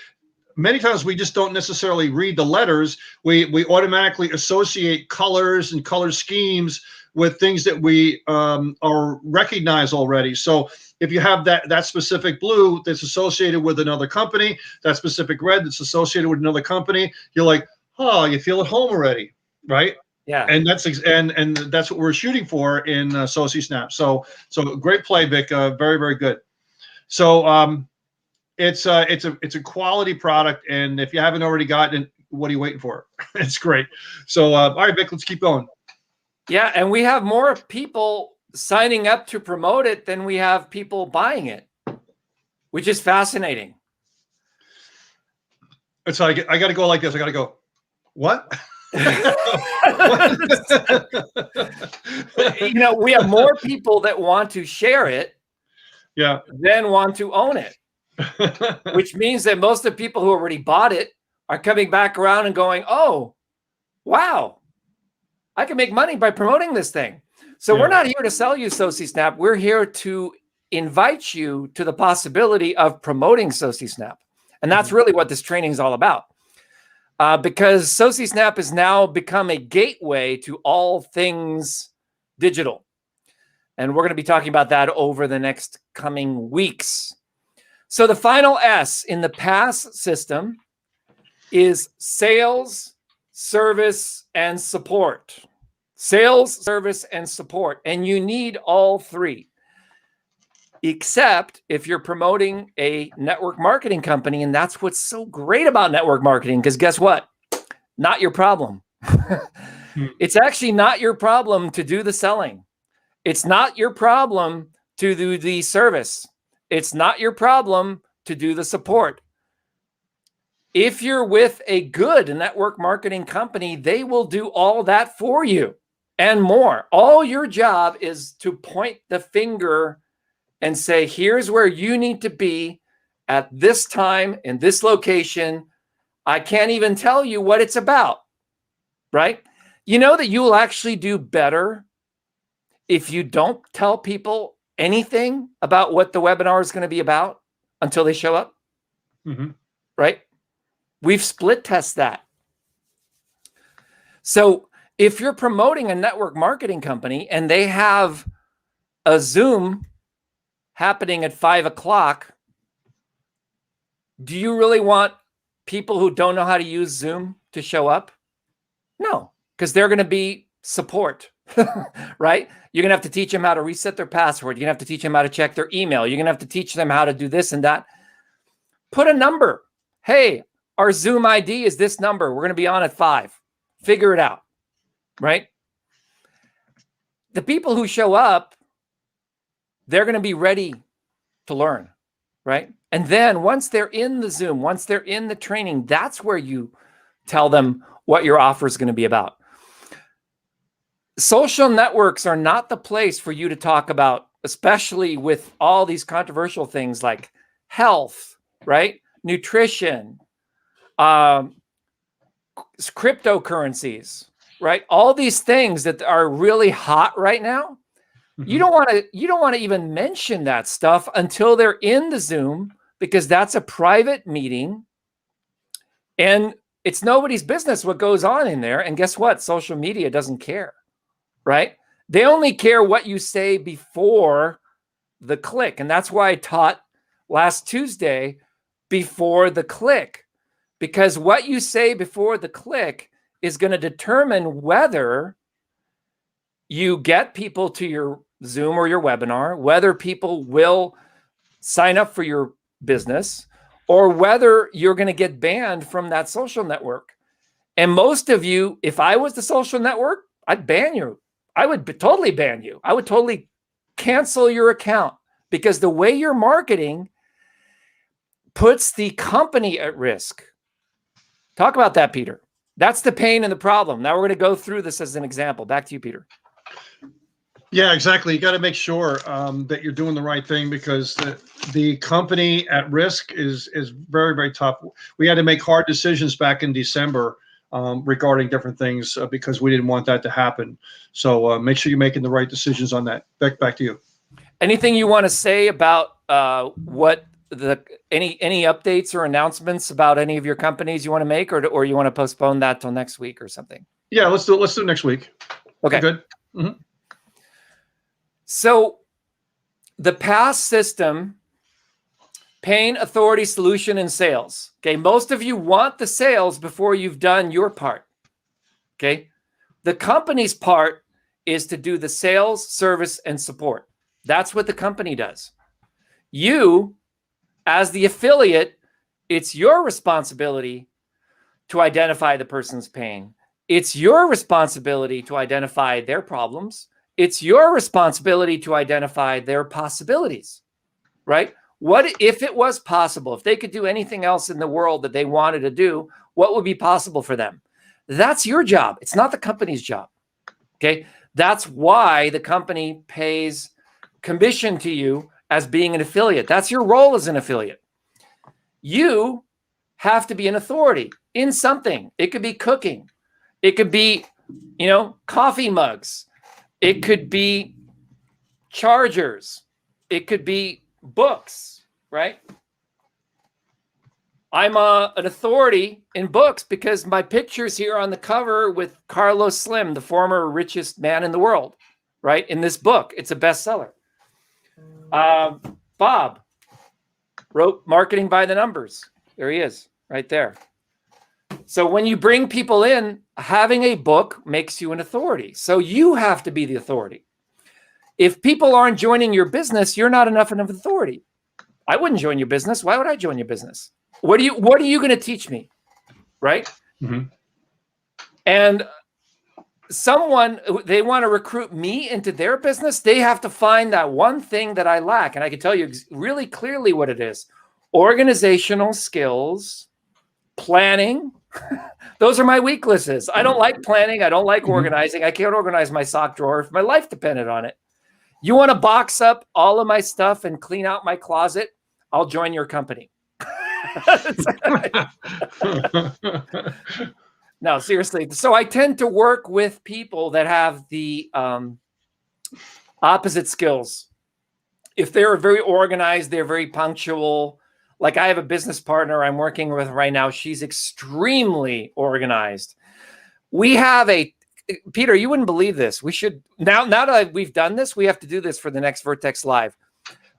many times we just don't necessarily read the letters. We automatically associate colors and color schemes with things that we are recognize already. So if you have that specific blue that's associated with another company, that specific red that's associated with another company, you're like, oh, you feel at home already, right? Yeah. And that's and that's what we're shooting for in SociSnap. So great play, Vic. Very, very good. So it's a quality product, and if you haven't already gotten it, what are you waiting for? It's great. So all right, Vic, let's keep going. Yeah, and we have more people signing up to promote it than we have people buying it, which is fascinating. It's like I got to go like this. I got to go. What? You know, we have more people that want to share it, than want to own it. Which means that most of the people who already bought it are coming back around and going, oh, wow, I can make money by promoting this thing. So we're not here to sell you SociSnap. We're here to invite you to the possibility of promoting SociSnap. And that's really what this training is all about. Because SociSnap has now become a gateway to all things digital. And we're going to be talking about that over the next coming weeks. So the final S in the PASS system is sales, service, and support. Sales, service, and support. And you need all three. Except if you're promoting a network marketing company, and that's what's so great about network marketing, because guess what? Not your problem. It's actually not your problem to do the selling. It's not your problem to do the service. It's not your problem to do the support. If you're with a good network marketing company, they will do all that for you and more. All your job is to point the finger and say, here's where you need to be at this time in this location. I can't even tell you what it's about, right? You know that you will actually do better if you don't tell people anything about what the webinar is going to be about until they show up, right? We've split test that. So if you're promoting a network marketing company and they have a Zoom happening at 5 o'clock, do you really want people who don't know how to use Zoom to show up? No, because they're going to be support, right? You're going to have to teach them how to reset their password. You're going to have to teach them how to check their email. You're going to have to teach them how to do this and that. Put a number. Hey, our Zoom ID is this number. We're going to be on at 5. Figure it out, right? The people who show up, they're going to be ready to learn, right? And then once they're in the Zoom, once they're in the training, that's where you tell them what your offer is going to be about. Social networks are not the place for you to talk about, especially with all these controversial things like health, right? Nutrition, cryptocurrencies, right? All these things that are really hot right now. You don't want to even mention that stuff until they're in the Zoom, because that's a private meeting and it's nobody's business what goes on in there. And guess what? Social media doesn't care, right? They only care what you say before the click. And that's why I taught last Tuesday before the click, because what you say before the click is going to determine whether you get people to your Zoom or your webinar, whether people will sign up for your business, or whether you're going to get banned from that social network. And most of you, if I was the social network, I'd ban you. I would totally ban you. I would totally cancel your account, because the way you're marketing puts the company at risk. Talk about that, Peter. That's the pain and the problem. Now we're going to go through this as an example. Back to you, Peter. Yeah, exactly. You got to make sure that you're doing the right thing, because the company at risk is very, very tough. We had to make hard decisions back in December regarding different things because we didn't want that to happen. So make sure you're making the right decisions on that. Back to you. Anything you want to say about what any updates or announcements about any of your companies you want to make, or you want to postpone that till next week or something? Yeah, let's do it next week. Okay, good. So the PASS system, pain, authority, solution, and sales. Okay, most of you want the sales before you've done your part. Okay, the company's part is to do the sales, service, and support. That's what the company does. You, as the affiliate, it's your responsibility to identify the person's pain. It's your responsibility to identify their problems. It's your responsibility to identify their possibilities, right? What if it was possible, if they could do anything else in the world that they wanted to do, what would be possible for them? That's your job. It's not the company's job, okay? That's why the company pays commission to you as being an affiliate. That's your role as an affiliate. You have to be an authority in something. It could be cooking. It could be, coffee mugs. It could be chargers. It could be books, right? I'm an authority in books because my picture's here on the cover with Carlos Slim, the former richest man in the world, right? In this book, it's a bestseller. Bob wrote Marketing by the Numbers. There he is, right there. So when you bring people in, having a book makes you an authority. So you have to be the authority. If people aren't joining your business, you're not enough of an authority. I wouldn't join your business. Why would I join your business? What are you going to teach me? Right? Mm-hmm. And they want to recruit me into their business. They have to find that one thing that I lack. And I can tell you really clearly what it is. Organizational skills, planning. Those are my weaknesses. I don't like planning. I don't like organizing. I can't organize my sock drawer if my life depended on it. You want to box up all of my stuff and clean out my closet? I'll join your company. No, seriously. So I tend to work with people that have the opposite skills. If they're very organized, they're very punctual. Like I have a business partner I'm working with right now. She's extremely organized. We have Peter, you wouldn't believe this. We should, now that we've done this, we have to do this for the next Vertex Live.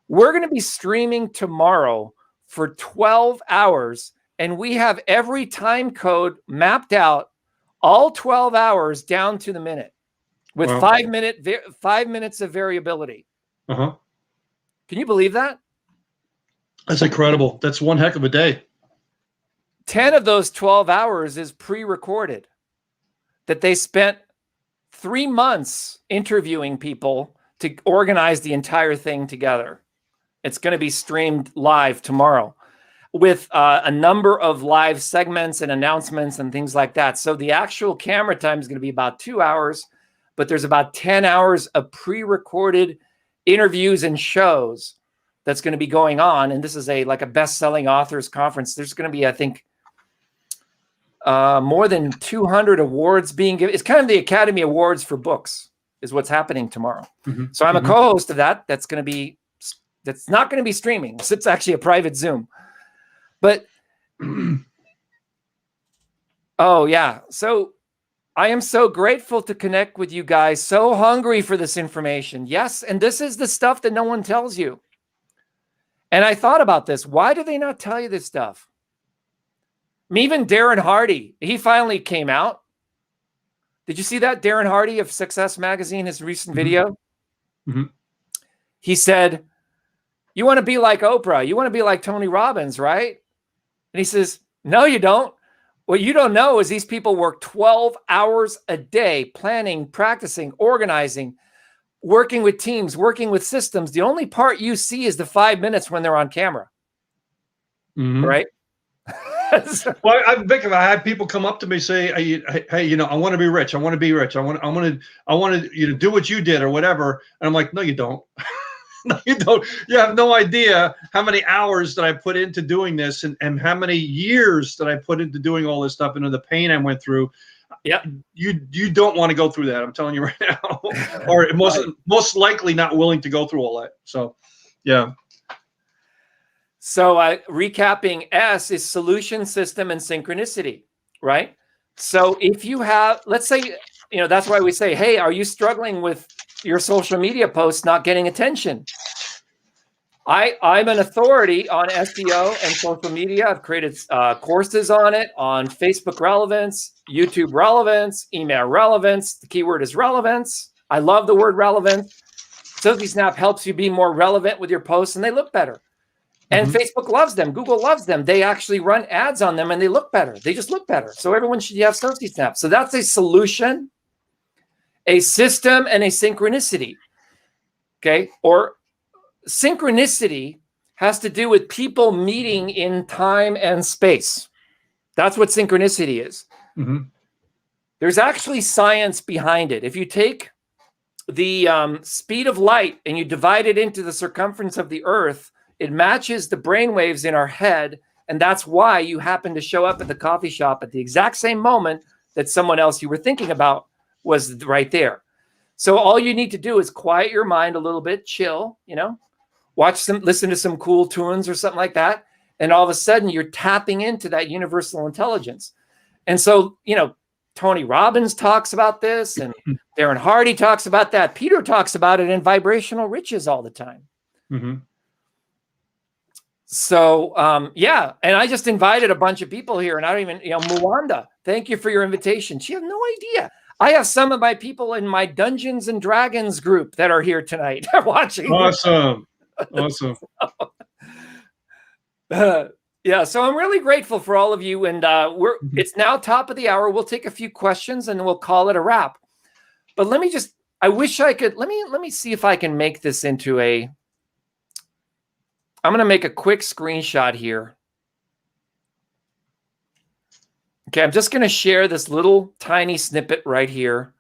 We're going to be streaming tomorrow for 12 hours, and we have every time code mapped out, all 12 hours down to the minute, with 5 minutes of variability. Uh-huh. Can you believe that? That's incredible. That's one heck of a day. 10 of those 12 hours is pre-recorded, that they spent 3 months interviewing people to organize the entire thing together. It's going to be streamed live tomorrow with a number of live segments and announcements and things like that. So the actual camera time is going to be about 2 hours, but there's about 10 hours of pre-recorded interviews and shows that's going to be going on. And this is like a best-selling authors conference. There's going to be, I think, more than 200 awards being given. It's kind of the Academy Awards for books is what's happening tomorrow. Mm-hmm. So I'm a co-host of that. That's not going to be streaming. It's actually a private Zoom. But, oh yeah. So I am so grateful to connect with you guys. So hungry for this information. Yes. And this is the stuff that no one tells you. And I thought about this. Why do they not tell you this stuff? I mean, even Darren Hardy, he finally came out. Did you see that? Darren Hardy of Success Magazine, his recent video? Mm-hmm. He said, you want to be like Oprah. You want to be like Tony Robbins, right? And he says, no, you don't. What you don't know is these people work 12 hours a day, planning, practicing, organizing, working with teams, working with systems. The only part you see is the 5 minutes when they're on camera. Mm-hmm. Right? Well, Vic, I had people come up to me say, "Hey, I want to be rich. I want to be rich. I want to, do what you did or whatever." And I'm like, "No, you don't. No, you don't. You have no idea how many hours that I put into doing this, and how many years that I put into doing all this stuff, and the pain I went through. Yeah, you don't want to go through that. I'm telling you right now, or most likely not willing to go through all that. So, yeah." So recapping, S is solution, system, and synchronicity, right? So if you have, let's say, that's why we say, hey, are you struggling with your social media posts not getting attention? I'm an authority on SEO and social media. I've created courses on it, on Facebook relevance, YouTube relevance, email relevance. The keyword is relevance. I love the word relevant. SociSnap helps you be more relevant with your posts, and they look better. And Facebook loves them. Google loves them. They actually run ads on them and they look better. They just look better. So everyone should have SociSnap. So that's a solution, a system, and a synchronicity. Okay. Or synchronicity has to do with people meeting in time and space. That's what synchronicity is. Mm-hmm. There's actually science behind it. If you take the speed of light and you divide it into the circumference of the Earth, it matches the brain waves in our head And that's why you happen to show up at the coffee shop at the exact same moment that someone else you were thinking about was right there. So all you need to do is quiet your mind a little bit, chill, listen to some cool tunes or something like that. And all of a sudden you're tapping into that universal intelligence. And so, Tony Robbins talks about this, and Darren Hardy talks about that. Peter talks about it in Vibrational Riches all the time. Mm-hmm. So, and I just invited a bunch of people here, and I don't even, Mwanda, thank you for your invitation. She has no idea. I have some of my people in my Dungeons and Dragons group that are here tonight watching. Awesome. Yeah, so I'm really grateful for all of you, and it's now top of the hour. We'll take a few questions and we'll call it a wrap. But let me see if I can make this into I'm going to make a quick screenshot here. Okay, I'm just going to share this little tiny snippet right here.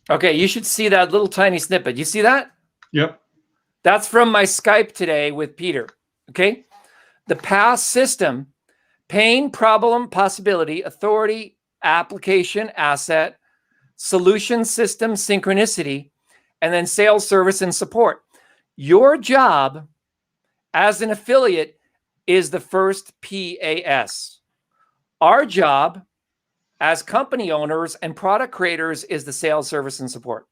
Okay, you should see that little tiny snippet. You see that? Yep. That's from my Skype today with Peter. Okay. The past system: pain, problem, possibility, authority, application, asset, solution, system, synchronicity, and then sales, service, and support. Your job as an affiliate is the first PAS. Our job as company owners and product creators is the sales, service, and support.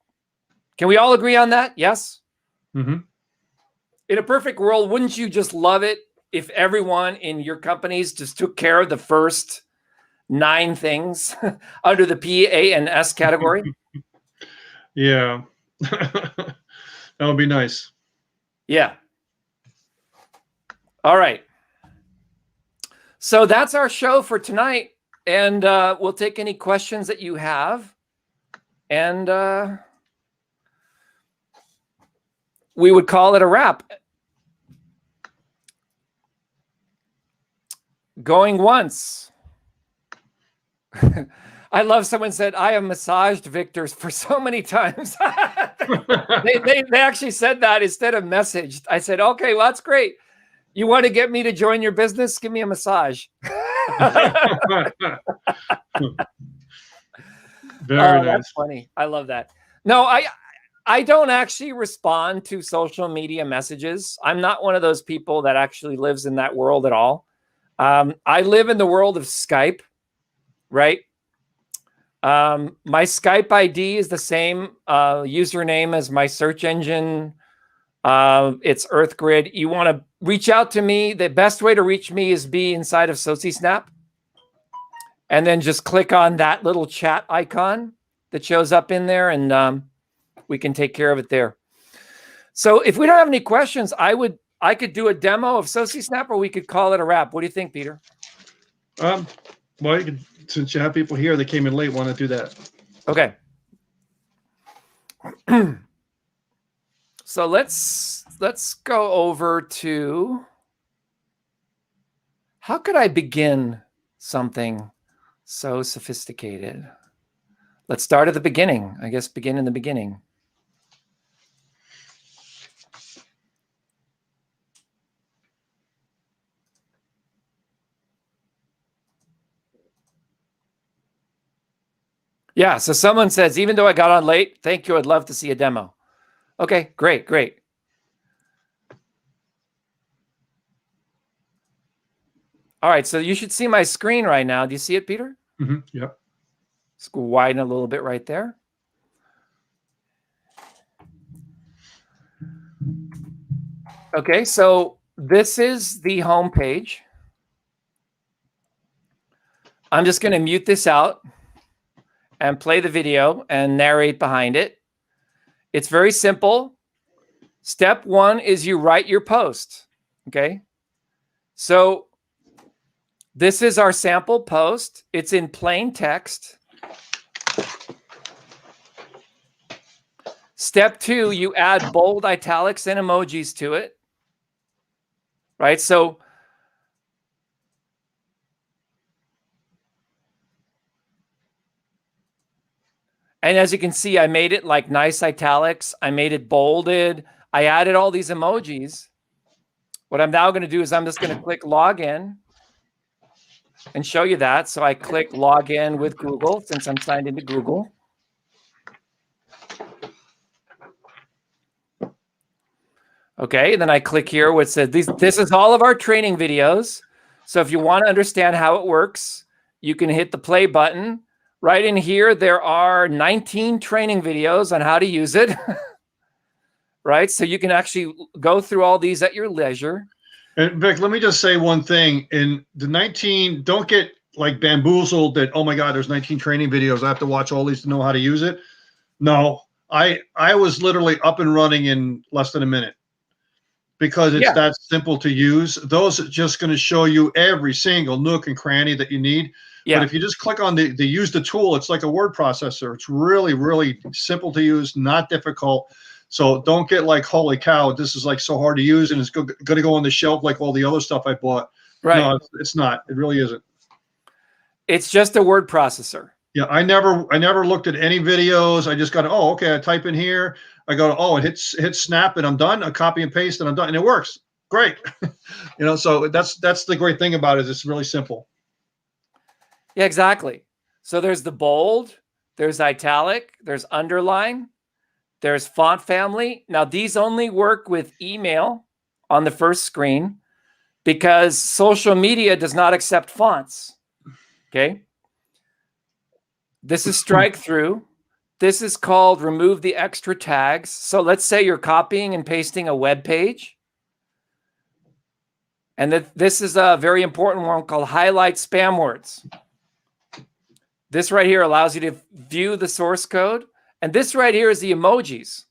Can we all agree on that? Yes? Mm-hmm. In a perfect world, wouldn't you just love it if everyone in your companies just took care of the first 9 things under the P, A, and S category? Yeah. That would be nice. Yeah. All right. So that's our show for tonight. And we'll take any questions that you have. And we would call it a wrap. Going once. I love someone said, I have massaged Victor's for so many times. they actually said that instead of messaged. I said, okay, well, that's great. You want to get me to join your business? Give me a massage. Very nice. That's funny. I love that. No, I don't actually respond to social media messages. I'm not one of those people that actually lives in that world at all. I live in the world of Skype, right? My Skype ID is the same username as my search engine. It's EarthGrid. You want to reach out to me. The best way to reach me is be inside of SociSnap. And then just click on that little chat icon that shows up in there, and we can take care of it there. So if we don't have any questions, I could do a demo of SociSnap, or we could call it a wrap. What do you think, Peter? Well, you can, since you have people here that came in late, want to do that. Okay. So let's go over to, how could I begin something so sophisticated? Let's start at the beginning. I guess begin in the beginning. Yeah, so someone says, even though I got on late, thank you, I'd love to see a demo. Okay, great. All right, so you should see my screen right now. Do you see it, Peter? Mm-hmm. Yep. Let's go widen a little bit right there. Okay, so this is the home page. I'm just going to mute this out and play the video and narrate behind it. It's very simple. Step 1 is you write your post. Okay, so this is our sample post. It's in plain text. Step 2, you add bold italics and emojis to it. Right? So And as you can see, I made it like nice italics. I made it bolded. I added all these emojis. What I'm now going to do is I'm just going to click login and show you that. So I click login with Google since I'm signed into Google. Okay, and then I click here where it says this is all of our training videos. So if you want to understand how it works, you can hit the play button. Right in here, there are 19 training videos on how to use it. Right, so you can actually go through all these at your leisure. And Vic, let me just say one thing. In the 19, don't get like bamboozled that, oh my God, there's 19 training videos. I have to watch all these to know how to use it. No, I was literally up and running in less than a minute because it's that simple to use. Those are just going to show you every single nook and cranny that you need. Yeah. But if you just click on the use the tool, it's like a word processor. It's really, really simple to use, not difficult. So don't get like, holy cow, this is like so hard to use and it's going to go on the shelf like all the other stuff I bought. Right. No, it's not. It really isn't. It's just a word processor. Yeah, I never looked at any videos. I just got, oh, okay, I type in here. I go, oh, it hits snap and I'm done. I copy and paste and I'm done. And it works. Great. So that's the great thing about it is it's really simple. Yeah, exactly. So there's the bold, there's italic, there's underline, there's font family. Now, these only work with email on the first screen because social media does not accept fonts. Okay. This is strike through. This is called remove the extra tags. So let's say you're copying and pasting a web page. And this is a very important one called highlight spam words. This right here allows you to view the source code. And this right here is the emojis,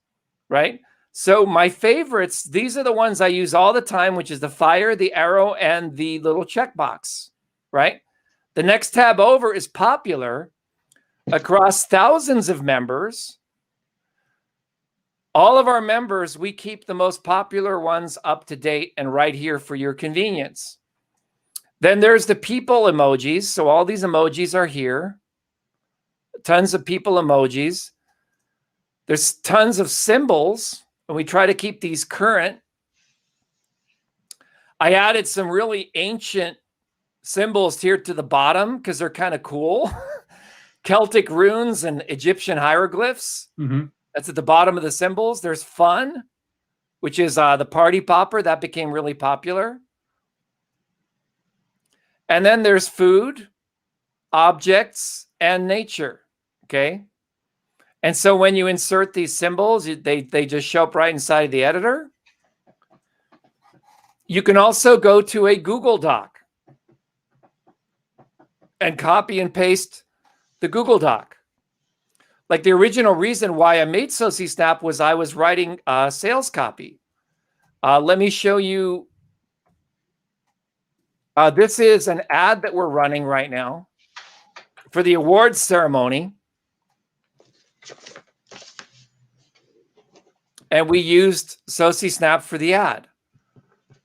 right? So my favorites, these are the ones I use all the time, which is the fire, the arrow, and the little checkbox, right? The next tab over is popular. Across thousands of members, all of our members, we keep the most popular ones up to date and right here for your convenience. Then there's the people emojis. So all these emojis are here. Tons of people emojis. There's tons of symbols, and we try to keep these current. I added some really ancient symbols here to the bottom because they're kind of cool. Celtic runes and Egyptian hieroglyphs. Mm-hmm. That's at the bottom of the symbols. There's fun, which is the party popper. That became really popular. And then there's food, objects, and nature. Okay. And so when you insert these symbols, they just show up right inside of the editor. You can also go to a Google Doc and copy and paste the Google Doc. Like the original reason why I made SociSnap was I was writing sales copy. Let me show you. This is an ad that we're running right now for the awards ceremony. And we used SociSnap for the ad. Let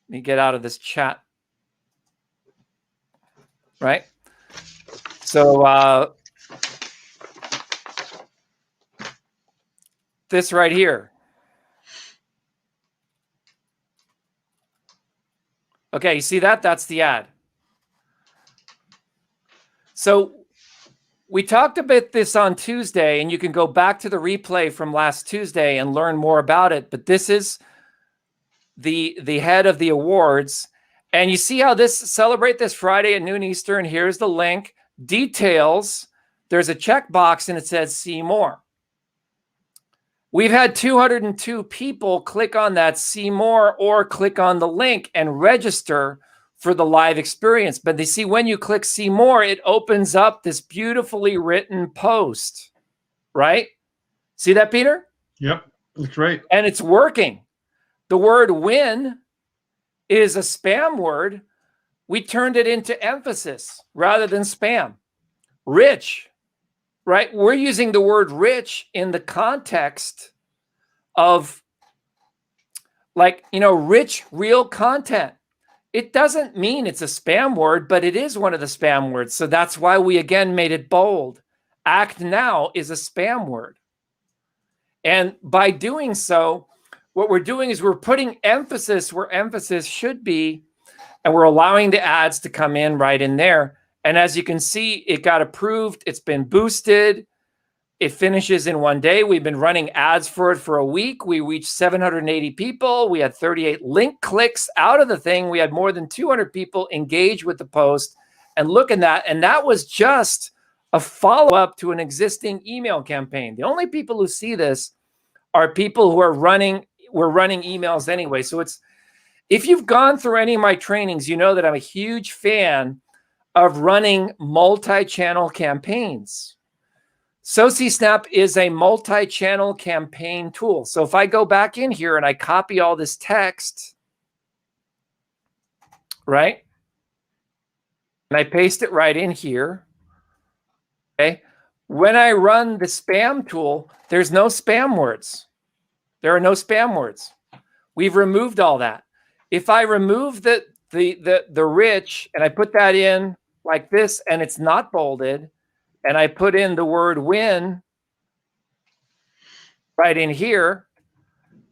me get out of this chat. Right? So this right here. Okay, you see that? That's the ad. So we talked about this on Tuesday, and you can go back to the replay from last Tuesday and learn more about it. But this is the head of the awards. And you see how this celebrate this Friday at noon Eastern. Here's the link. Details, there's a checkbox and it says see more. We've had 202 people click on that see more or click on the link and register for the live experience. But they see when you click see more, it opens up this beautifully written post, right? See that, Peter? Yep, that's right. And it's working. The word win is a spam word. We turned it into emphasis rather than spam. Rich, right? We're using the word rich in the context of like, rich, real content. It doesn't mean it's a spam word, but it is one of the spam words. So that's why we again made it bold, Act now is a spam word. And by doing so, what we're doing is we're putting emphasis where emphasis should be, and we're allowing the ads to come in right in there. And as you can see, it got approved. It's been boosted. It finishes in 1 day. We've been running ads for it for a week. We reached 780 people. We had 38 link clicks out of the thing. We had more than 200 people engage with the post. And look at that. And that was just a follow-up to an existing email campaign. The only people who see this are people who are running emails anyway. So it's, if you've gone through any of my trainings, you know that I'm a huge fan of running multi-channel campaigns. SociSnap is a multi-channel campaign tool. So if I go back in here and I copy all this text, right? And I paste it right in here, okay? When I run the spam tool, there's no spam words. There are no spam words. We've removed all that. If I remove the rich and I put that in like this and it's not bolded, and I put in the word win right in here,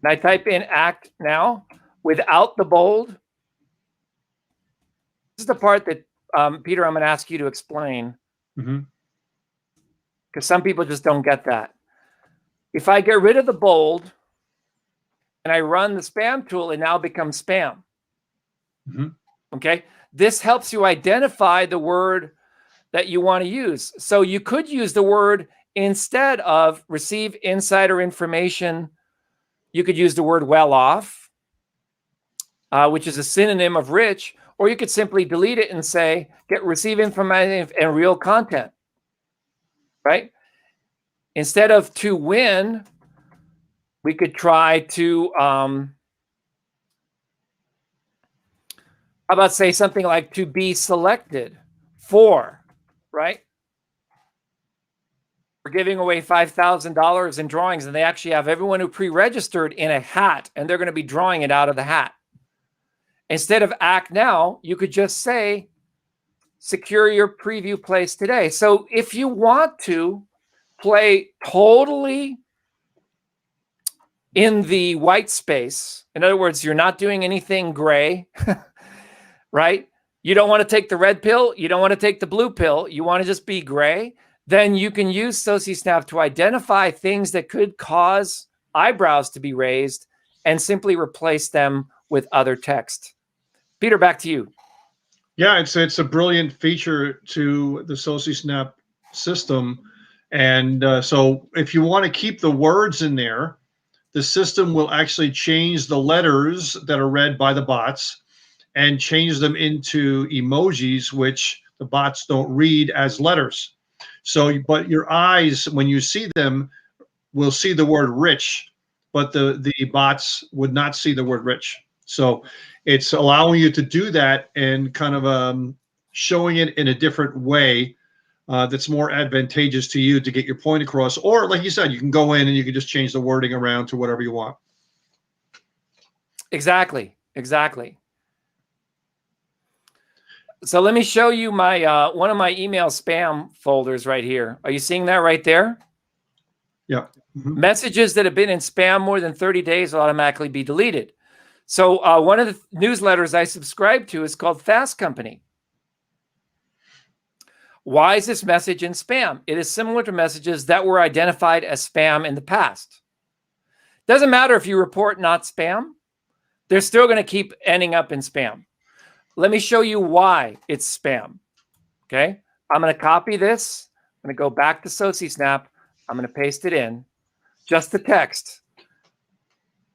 and I type in act now without the bold. This is the part that, Peter, I'm going to ask you to explain, because some people just don't get that. If I get rid of the bold and I run the spam tool, it now becomes spam. Okay? This helps you identify the word that you want to use. So you could use the word instead of receive insider information. You could use the word well off, which is a synonym of rich, or you could simply delete it and say, receive information and real content, right? Instead of to win, we could try to, how about say something like to be selected for, right? We're giving away $5,000 in drawings, and they actually have everyone who pre-registered in a hat, and they're going to be drawing it out of the hat. Instead of act now, you could just say, secure your preview place today. So if you want to play totally in the white space, in other words, you're not doing anything gray, right? You don't want to take the red pill. You don't want to take the blue pill. You want to just be gray. Then you can use SociSnap to identify things that could cause eyebrows to be raised and simply replace them with other text. Peter, back to you. Yeah, it's a brilliant feature to the SociSnap system. And so if you want to keep the words in there, the system will actually change the letters that are read by the bots and change them into emojis, which the bots don't read as letters. So, but your eyes, when you see them, will see the word rich, but the bots would not see the word rich. So it's allowing you to do that and kind of showing it in a different way that's more advantageous to you to get your point across. Or like you said, you can go in and you can just change the wording around to whatever you want. Exactly. So let me show you my one of my email spam folders right here. Are you seeing that right there? Yeah. Messages that have been in spam more than 30 days will automatically be deleted. So one of the newsletters I subscribe to is called Fast Company. Why is this message in spam? It is similar to messages that were identified as spam in the past. Doesn't matter if you report not spam, they're still going to keep ending up in spam. Let me show you why it's spam. Okay, I'm going to copy this. I'm going to go back to SociSnap. I'm going to paste it in, just the text.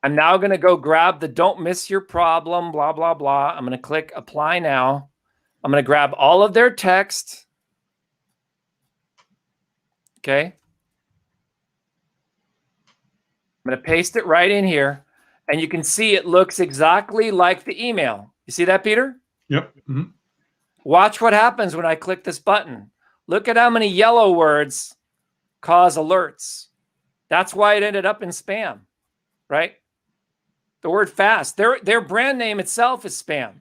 I'm now going to go grab the don't miss your problem, blah, blah, blah. I'm going to click apply now. I'm going to grab all of their text. Okay. I'm going to paste it right in here. And you can see it looks exactly like the email. You see that, Peter? Yep. Watch what happens when I click this button. Look at how many yellow words cause alerts. That's why it ended up in spam, right? The word fast. Their brand name itself is spam.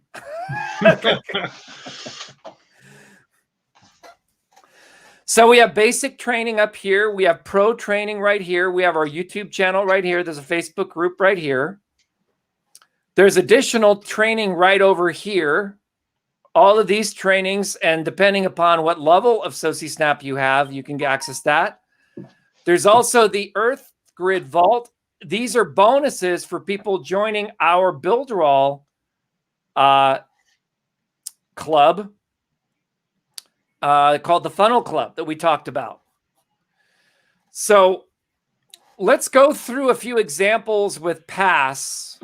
So we have basic training up here. We have pro training right here. We have our YouTube channel right here. There's a Facebook group right here. There's additional training right over here. All of these trainings, and depending upon what level of SociSnap you have, you can access that. There's also the Earth Grid Vault. These are bonuses for people joining our Builderall club called the Funnel Club that we talked about. So let's go through a few examples with Pass.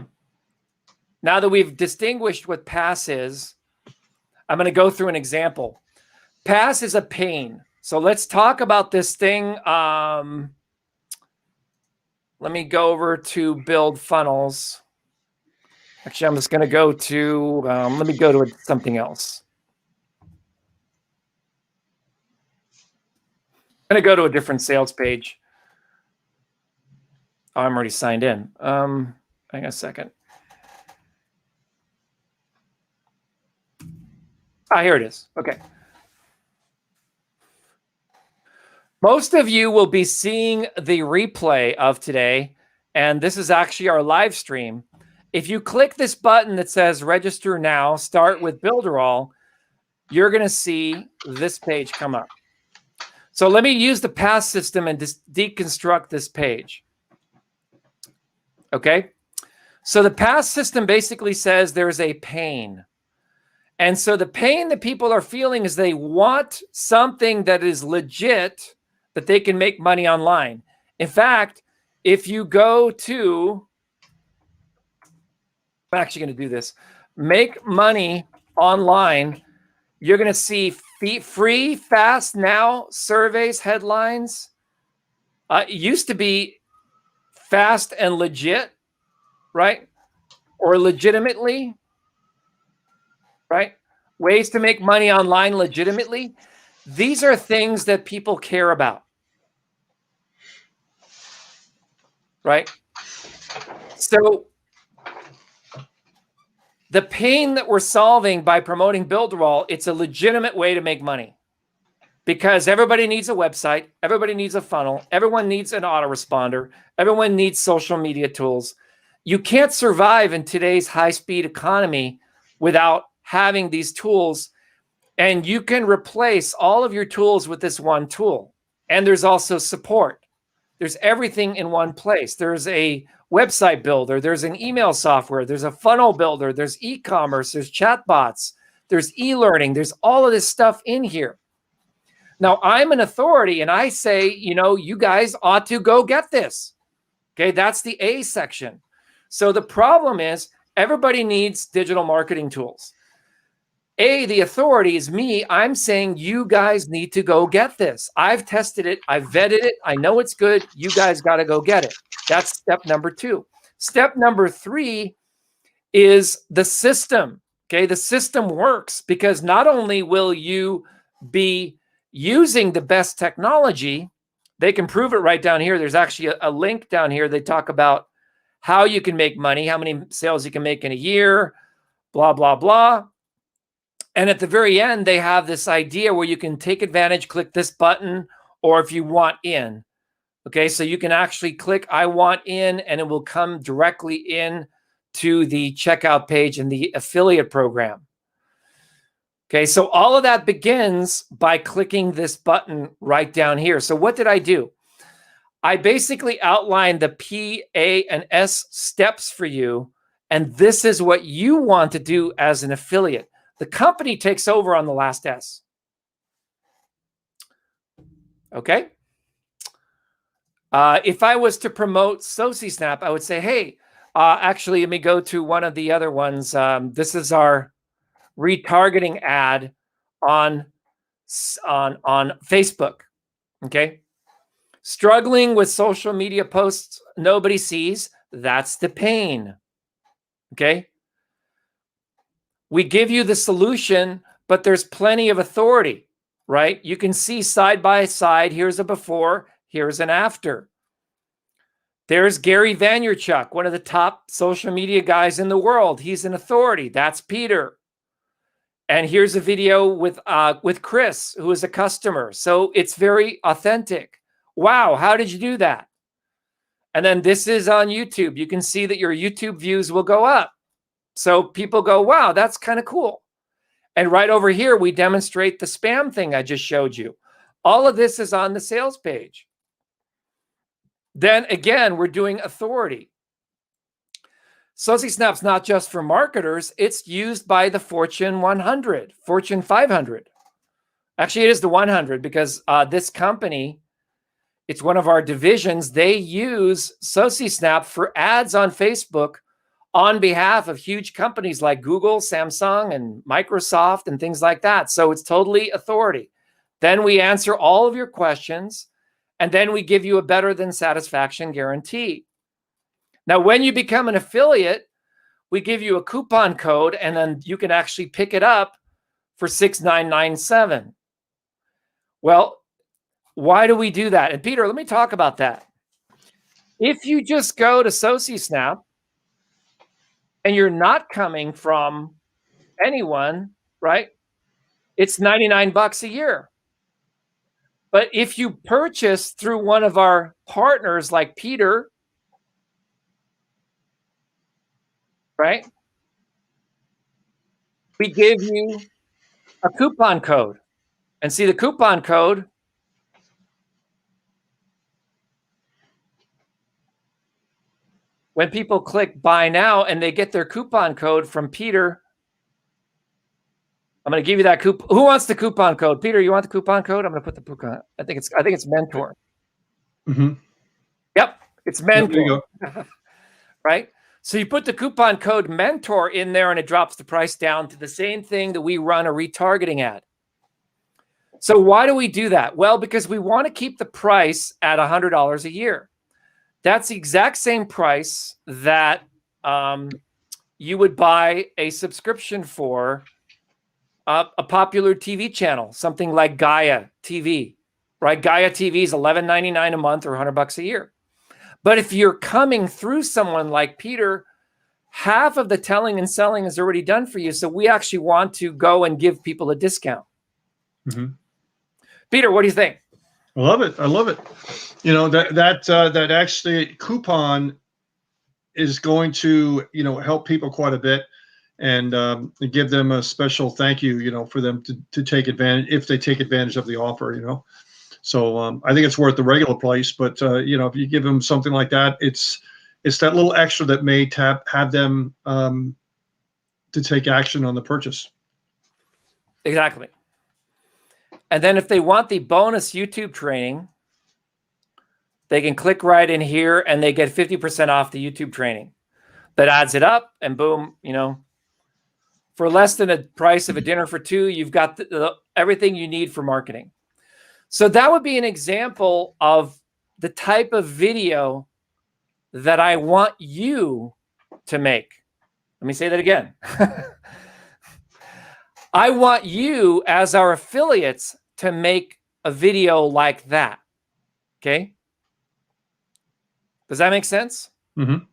Now that we've distinguished what Pass is, I'm going to go through an example. Pass is a pain. So let's talk about this thing. Let me go over to build funnels. Actually, I'm just going to go to, let me go to something else. I'm going to go to a different sales page. Oh, I'm already signed in. Hang on a second. Ah, here it is. Okay. Most of you will be seeing the replay of today, and this is actually our live stream. If you click this button that says register now, start with Builderall, you're going to see this page come up. So let me use the Pass system and deconstruct this page. Okay. So the Pass system basically says there's a pain. And so the pain that people are feeling is they want something that is legit, that they can make money online. In fact, if you go to, I'm actually going to do this, make money online, you're going to see free, fast, now surveys, headlines. It used to be fast and legit, right? Or legitimately, right? Ways to make money online legitimately. These are things that people care about, right? So the pain that we're solving by promoting Builderall, it's a legitimate way to make money because everybody needs a website, everybody needs a funnel, everyone needs an autoresponder, everyone needs social media tools. You can't survive in today's high-speed economy without having these tools, and you can replace all of your tools with this one tool. And there's also support. There's everything in one place. There's a website builder, there's an email software, there's a funnel builder, there's e-commerce, there's chatbots, there's e-learning, there's all of this stuff in here. Now, I'm an authority and I say, you know, you guys ought to go get this. Okay, that's the A section. So the problem is everybody needs digital marketing tools. The authority is me. I'm saying you guys need to go get this. I've tested it. I've vetted it. I know it's good. You guys got to go get it. That's step number 2. Step number 3 is the system. Okay, the system works because not only will you be using the best technology, they can prove it right down here. There's actually a link down here. They talk about how you can make money, how many sales you can make in a year, blah, blah, blah. And at the very end, they have this idea where you can take advantage, click this button, or if you want in. Okay, so you can actually click I want in, and it will come directly in to the checkout page in the affiliate program. Okay, so all of that begins by clicking this button right down here. So what did I do? I basically outlined the P, A, and S steps for you, and this is what you want to do as an affiliate. The company takes over on the last S. Okay. If I was to promote SociSnap, I would say, hey, actually, let me go to one of the other ones. This is our retargeting ad on Facebook. Okay. Struggling with social media posts nobody sees. That's the pain. Okay. We give you the solution, but there's plenty of authority, right? You can see side by side. Here's a before, here's an after. There's Gary Vaynerchuk, one of the top social media guys in the world. He's an authority. That's Peter. And here's a video with Chris, who is a customer. So it's very authentic. Wow, how did you do that? And then this is on YouTube. You can see that your YouTube views will go up. So people go, wow, that's kind of cool. And right over here, we demonstrate the spam thing I just showed you. All of this is on the sales page. Then again, we're doing authority. SociSnap's not just for marketers. It's used by the Fortune 100, Fortune 500. Actually, it is the 100 because this company, it's one of our divisions. They use SociSnap for ads on Facebook on behalf of huge companies like Google, Samsung, and Microsoft and things like that. So it's totally authority. Then we answer all of your questions, and then we give you a better than satisfaction guarantee. Now, when you become an affiliate, we give you a coupon code, and then you can actually pick it up for $6,997. Well, why do we do that? And Peter, let me talk about that. If you just go to SociSnap and you're not coming from anyone, right? It's $99 a year. But if you purchase through one of our partners like Peter, right? We give you a coupon code. And see the coupon code when people click buy now and they get their coupon code from Peter. I'm going to give you that coupon. Who wants the coupon code? Peter, you want the coupon code? I'm going to put the coupon. I think it's mentor. Mm-hmm. Yep, it's mentor. There you go. Right? So you put the coupon code mentor in there and it drops the price down to the same thing that we run a retargeting ad. So why do we do that? Well, because we want to keep the price at $100 a year. That's the exact same price that you would buy a subscription for a popular TV channel, something like Gaia TV, right? Gaia TV is $11.99 a month or $100 a year. But if you're coming through someone like Peter, half of the telling and selling is already done for you. So we actually want to go and give people a discount. Mm-hmm. Peter, what do you think? I love it. I love it. You know, that actually coupon is going to, help people quite a bit and give them a special thank you, for them to take advantage, if they take advantage of the offer, So I think it's worth the regular price, but if you give them something like that, it's that little extra that may have them to take action on the purchase. Exactly. And then if they want the bonus YouTube training, they can click right in here and they get 50% off the YouTube training. That adds it up and boom, for less than a price of a dinner for two, you've got everything you need for marketing. So that would be an example of the type of video that I want you to make. Let me say that again. I want you as our affiliates to make a video like that. Okay? Does that make sense? Mm-hmm.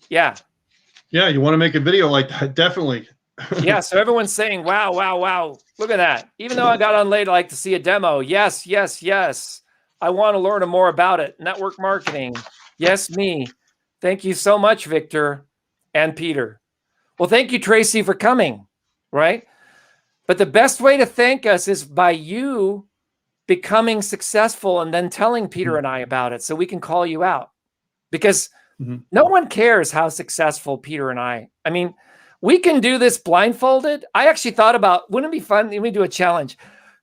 Yeah. Yeah, you want to make a video like that, definitely. Yeah, so everyone's saying, wow, wow, wow. Look at that. Even though I got on late, I'd like to see a demo. Yes, yes, yes. I want to learn more about it. Network marketing. Yes, me. Thank you so much, Victor and Peter. Well, thank you, Tracy, for coming, right? But the best way to thank us is by you becoming successful and then telling Peter and I about it so we can call you out. Because no one cares how successful Peter and I mean, we can do this blindfolded. I actually thought about, wouldn't it be fun? Let me do a challenge.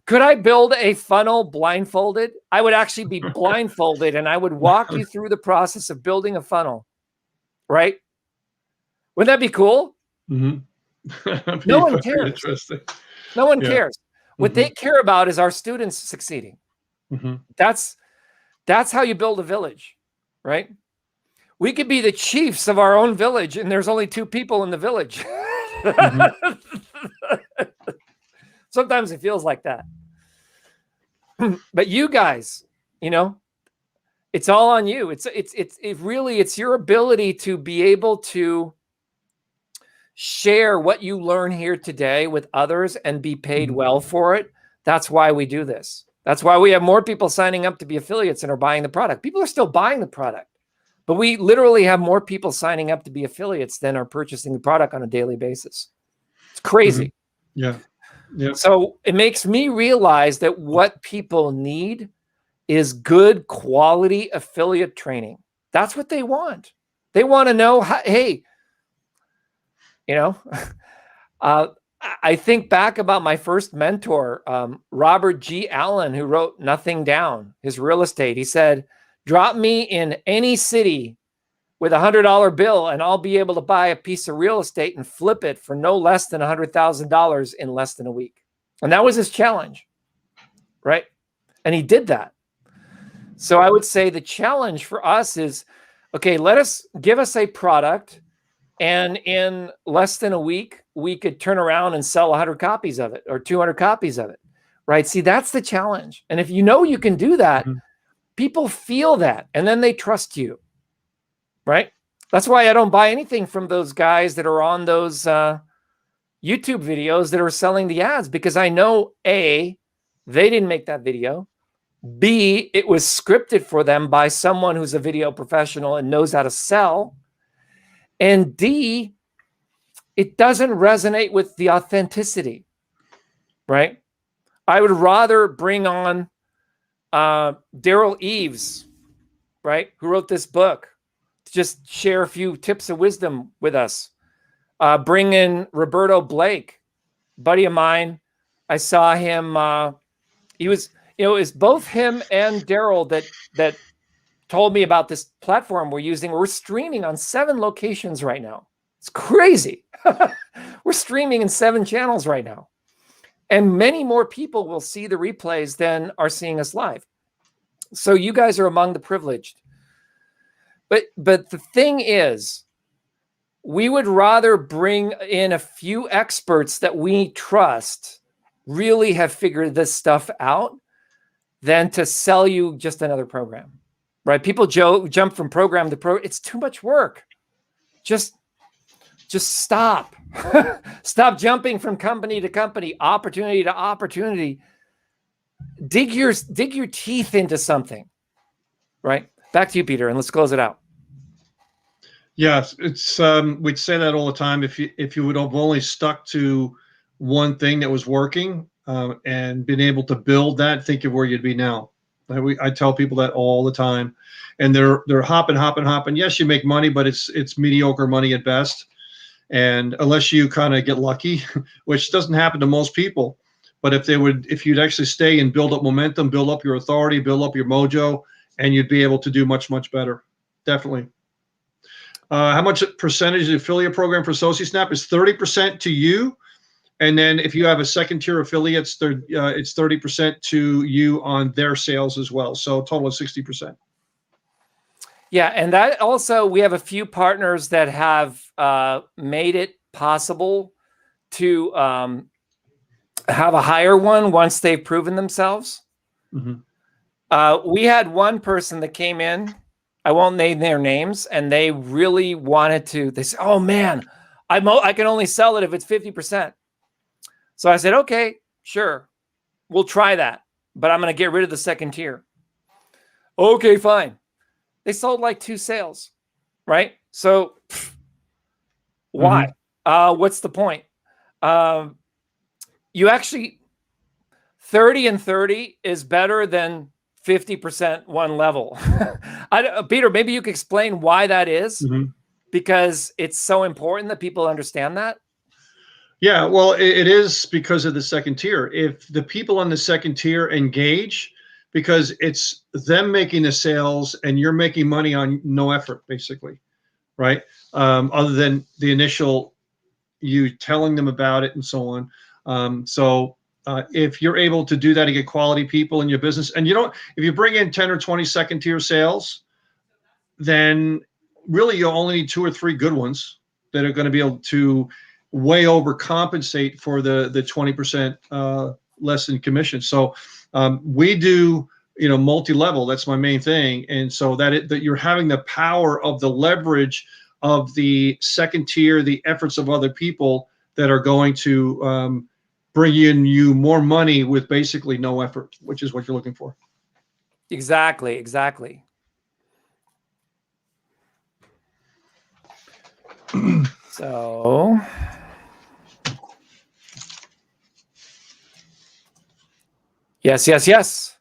Could I build a funnel blindfolded? I would actually be blindfolded and I would walk you through the process of building a funnel, right? Wouldn't that be cool? Mm-hmm. No one cares. Interesting. No one cares. What they care about is our students succeeding. That's how you build a village, right? We could be the chiefs of our own village and there's only 2 people in the village. Sometimes it feels like that. But you guys, it's all on you. It's really your ability to be able to share what you learn here today with others and be paid well for it. That's why we do this. That's why we have more people signing up to be affiliates and are buying the product. People are still buying the product, but we literally have more people signing up to be affiliates than are purchasing the product on a daily basis. It's crazy. Yeah. Yeah. So it makes me realize that what people need is good quality affiliate training. That's what they want. They want to know, how, hey, you know, I think back about my first mentor, Robert G. Allen, who wrote Nothing Down, his real estate. He said, drop me in any city with $100 bill and I'll be able to buy a piece of real estate and flip it for no less than $100,000 in less than a week. And that was his challenge, right? And he did that. So I would say the challenge for us is, okay, give us a product, and in less than a week, we could turn around and sell 100 copies of it or 200 copies of it, right? See, that's the challenge. And if you know you can do that, people feel that, and then they trust you, right? That's why I don't buy anything from those guys that are on those YouTube videos that are selling the ads, because I know, A, they didn't make that video. B, it was scripted for them by someone who's a video professional and knows how to sell. And D, it doesn't resonate with the authenticity, right? I would rather bring on Daryl Eves, right, who wrote this book, to just share a few tips of wisdom with us. Bring in Roberto Blake, buddy of mine. I saw him. He was, it's both him and Daryl that told me about this platform we're using. We're streaming on 7 locations right now. It's crazy. We're streaming in 7 channels right now. And many more people will see the replays than are seeing us live. So you guys are among the privileged. But the thing is, we would rather bring in a few experts that we trust, really have figured this stuff out, than to sell you just another program. Right? People jump from program to program. It's too much work. Just stop. Stop jumping from company to company, opportunity to opportunity. Dig your teeth into something. Right? Back to you, Peter, and let's close it out. Yes, it's we'd say that all the time. If you would have only stuck to one thing that was working and been able to build that, think of where you'd be now. I tell people that all the time, and they're hopping. Yes, you make money, but it's mediocre money at best. And unless you kind of get lucky, which doesn't happen to most people, but if you'd actually stay and build up momentum, build up your authority, build up your mojo, and you'd be able to do much, much better. Definitely. How much percentage of the affiliate program for SociSnap is 30% to you? And then if you have a second tier affiliates, it's 30% to you on their sales as well. So a total of 60%. Yeah, and that also, we have a few partners that have made it possible to have a higher one once they've proven themselves. We had one person that came in, I won't name their names, and they really wanted to, they said, oh man, I can only sell it if it's 50%. So I said, okay, sure, we'll try that, but I'm going to get rid of the second tier. Okay, fine. They sold like 2 sales, right? So why? What's the point? You actually, 30 and 30 is better than 50% one level. Peter, maybe you could explain why that is, because it's so important that people understand that. Yeah, well, it is because of the second tier. If the people on the second tier engage, because it's them making the sales and you're making money on no effort, basically, right? Other than the initial you telling them about it and so on. If you're able to do that and get quality people in your business, and if you bring in 10 or 20 second tier sales, then really you only need 2 or 3 good ones that are going to be able to way overcompensate for the 20% less in commission. So we do, multi-level. That's my main thing. And so that you're having the power of the leverage of the second tier, the efforts of other people that are going to bring in you more money with basically no effort, which is what you're looking for. Exactly. So yes.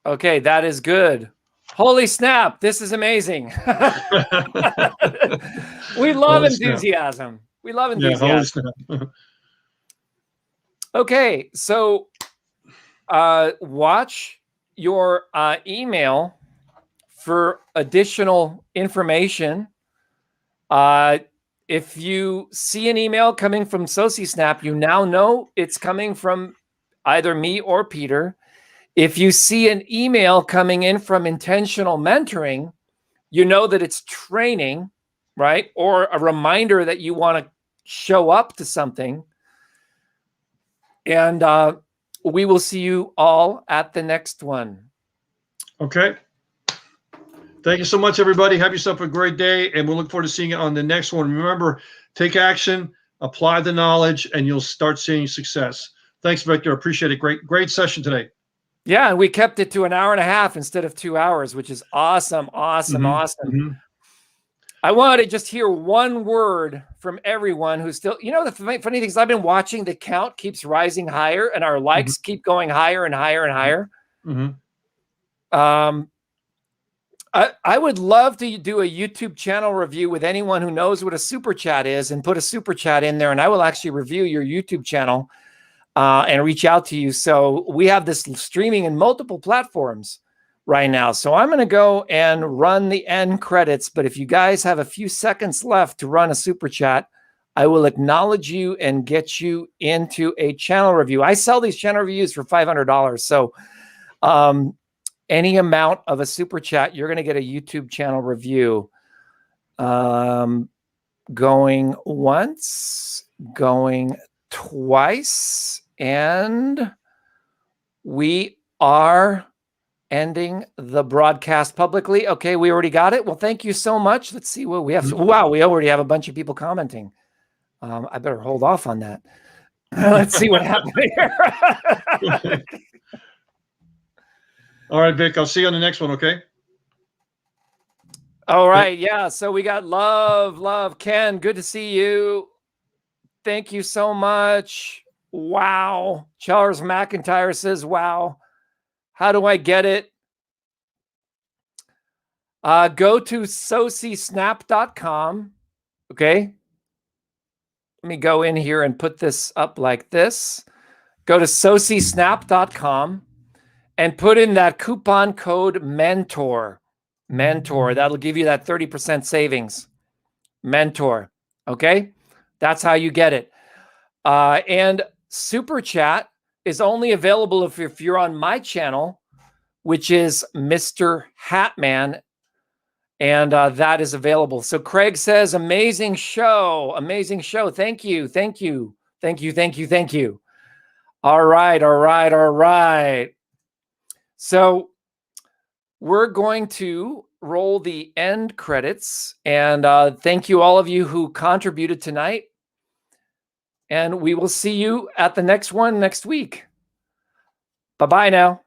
Okay, that is good. Holy snap, this is amazing. We love enthusiasm. We love enthusiasm. Yeah, holy snap. Okay, so watch your email for additional information. If you see an email coming from SociSnap, you now know it's coming from either me or Peter. If you see an email coming in from Intentional Mentoring, you know that it's training, right? Or a reminder that you want to show up to something. And we will see you all at the next one. Okay. Thank you so much, everybody. Have yourself a great day, and we'll look forward to seeing you on the next one. Remember, take action, apply the knowledge, and you'll start seeing success. Thanks, Victor. Appreciate it. Great session today. Yeah, and we kept it to an hour and a half instead of 2 hours, which is awesome. Mm-hmm. I wanted to just hear one word from everyone who's still, the funny thing is I've been watching the count keeps rising higher and our likes keep going higher and higher and higher. I would love to do a YouTube channel review with anyone who knows what a super chat is and put a super chat in there, and I will actually review your YouTube channel and reach out to you. So we have this streaming in multiple platforms right now. So I'm going to go and run the end credits. But if you guys have a few seconds left to run a super chat, I will acknowledge you and get you into a channel review. I sell these channel reviews for $500. So any amount of a super chat, you're going to get a YouTube channel review. Going once, going twice, and we are ending the broadcast publicly. Okay, we already got it. Well, thank you so much. Let's see what we have. Wow, we already have a bunch of people commenting. I better hold off on that. Let's see what happened here. All right, Vic, I'll see you on the next one, okay? All right, yeah, so we got love. Ken, good to see you. Thank you so much. Wow. Charles McIntyre says, wow. How do I get it? Go to socisnap.com. Okay. Let me go in here and put this up like this. Go to socisnap.com and put in that coupon code mentor. That'll give you that 30% savings. Mentor. Okay. That's how you get it. And Super Chat is only available if you're on my channel, which is Mr. Hatman. And that is available. So Craig says, amazing show. Thank you. All right. So we're going to roll the end credits. And thank you all of you who contributed tonight. And we will see you at the next one next week. Bye-bye now.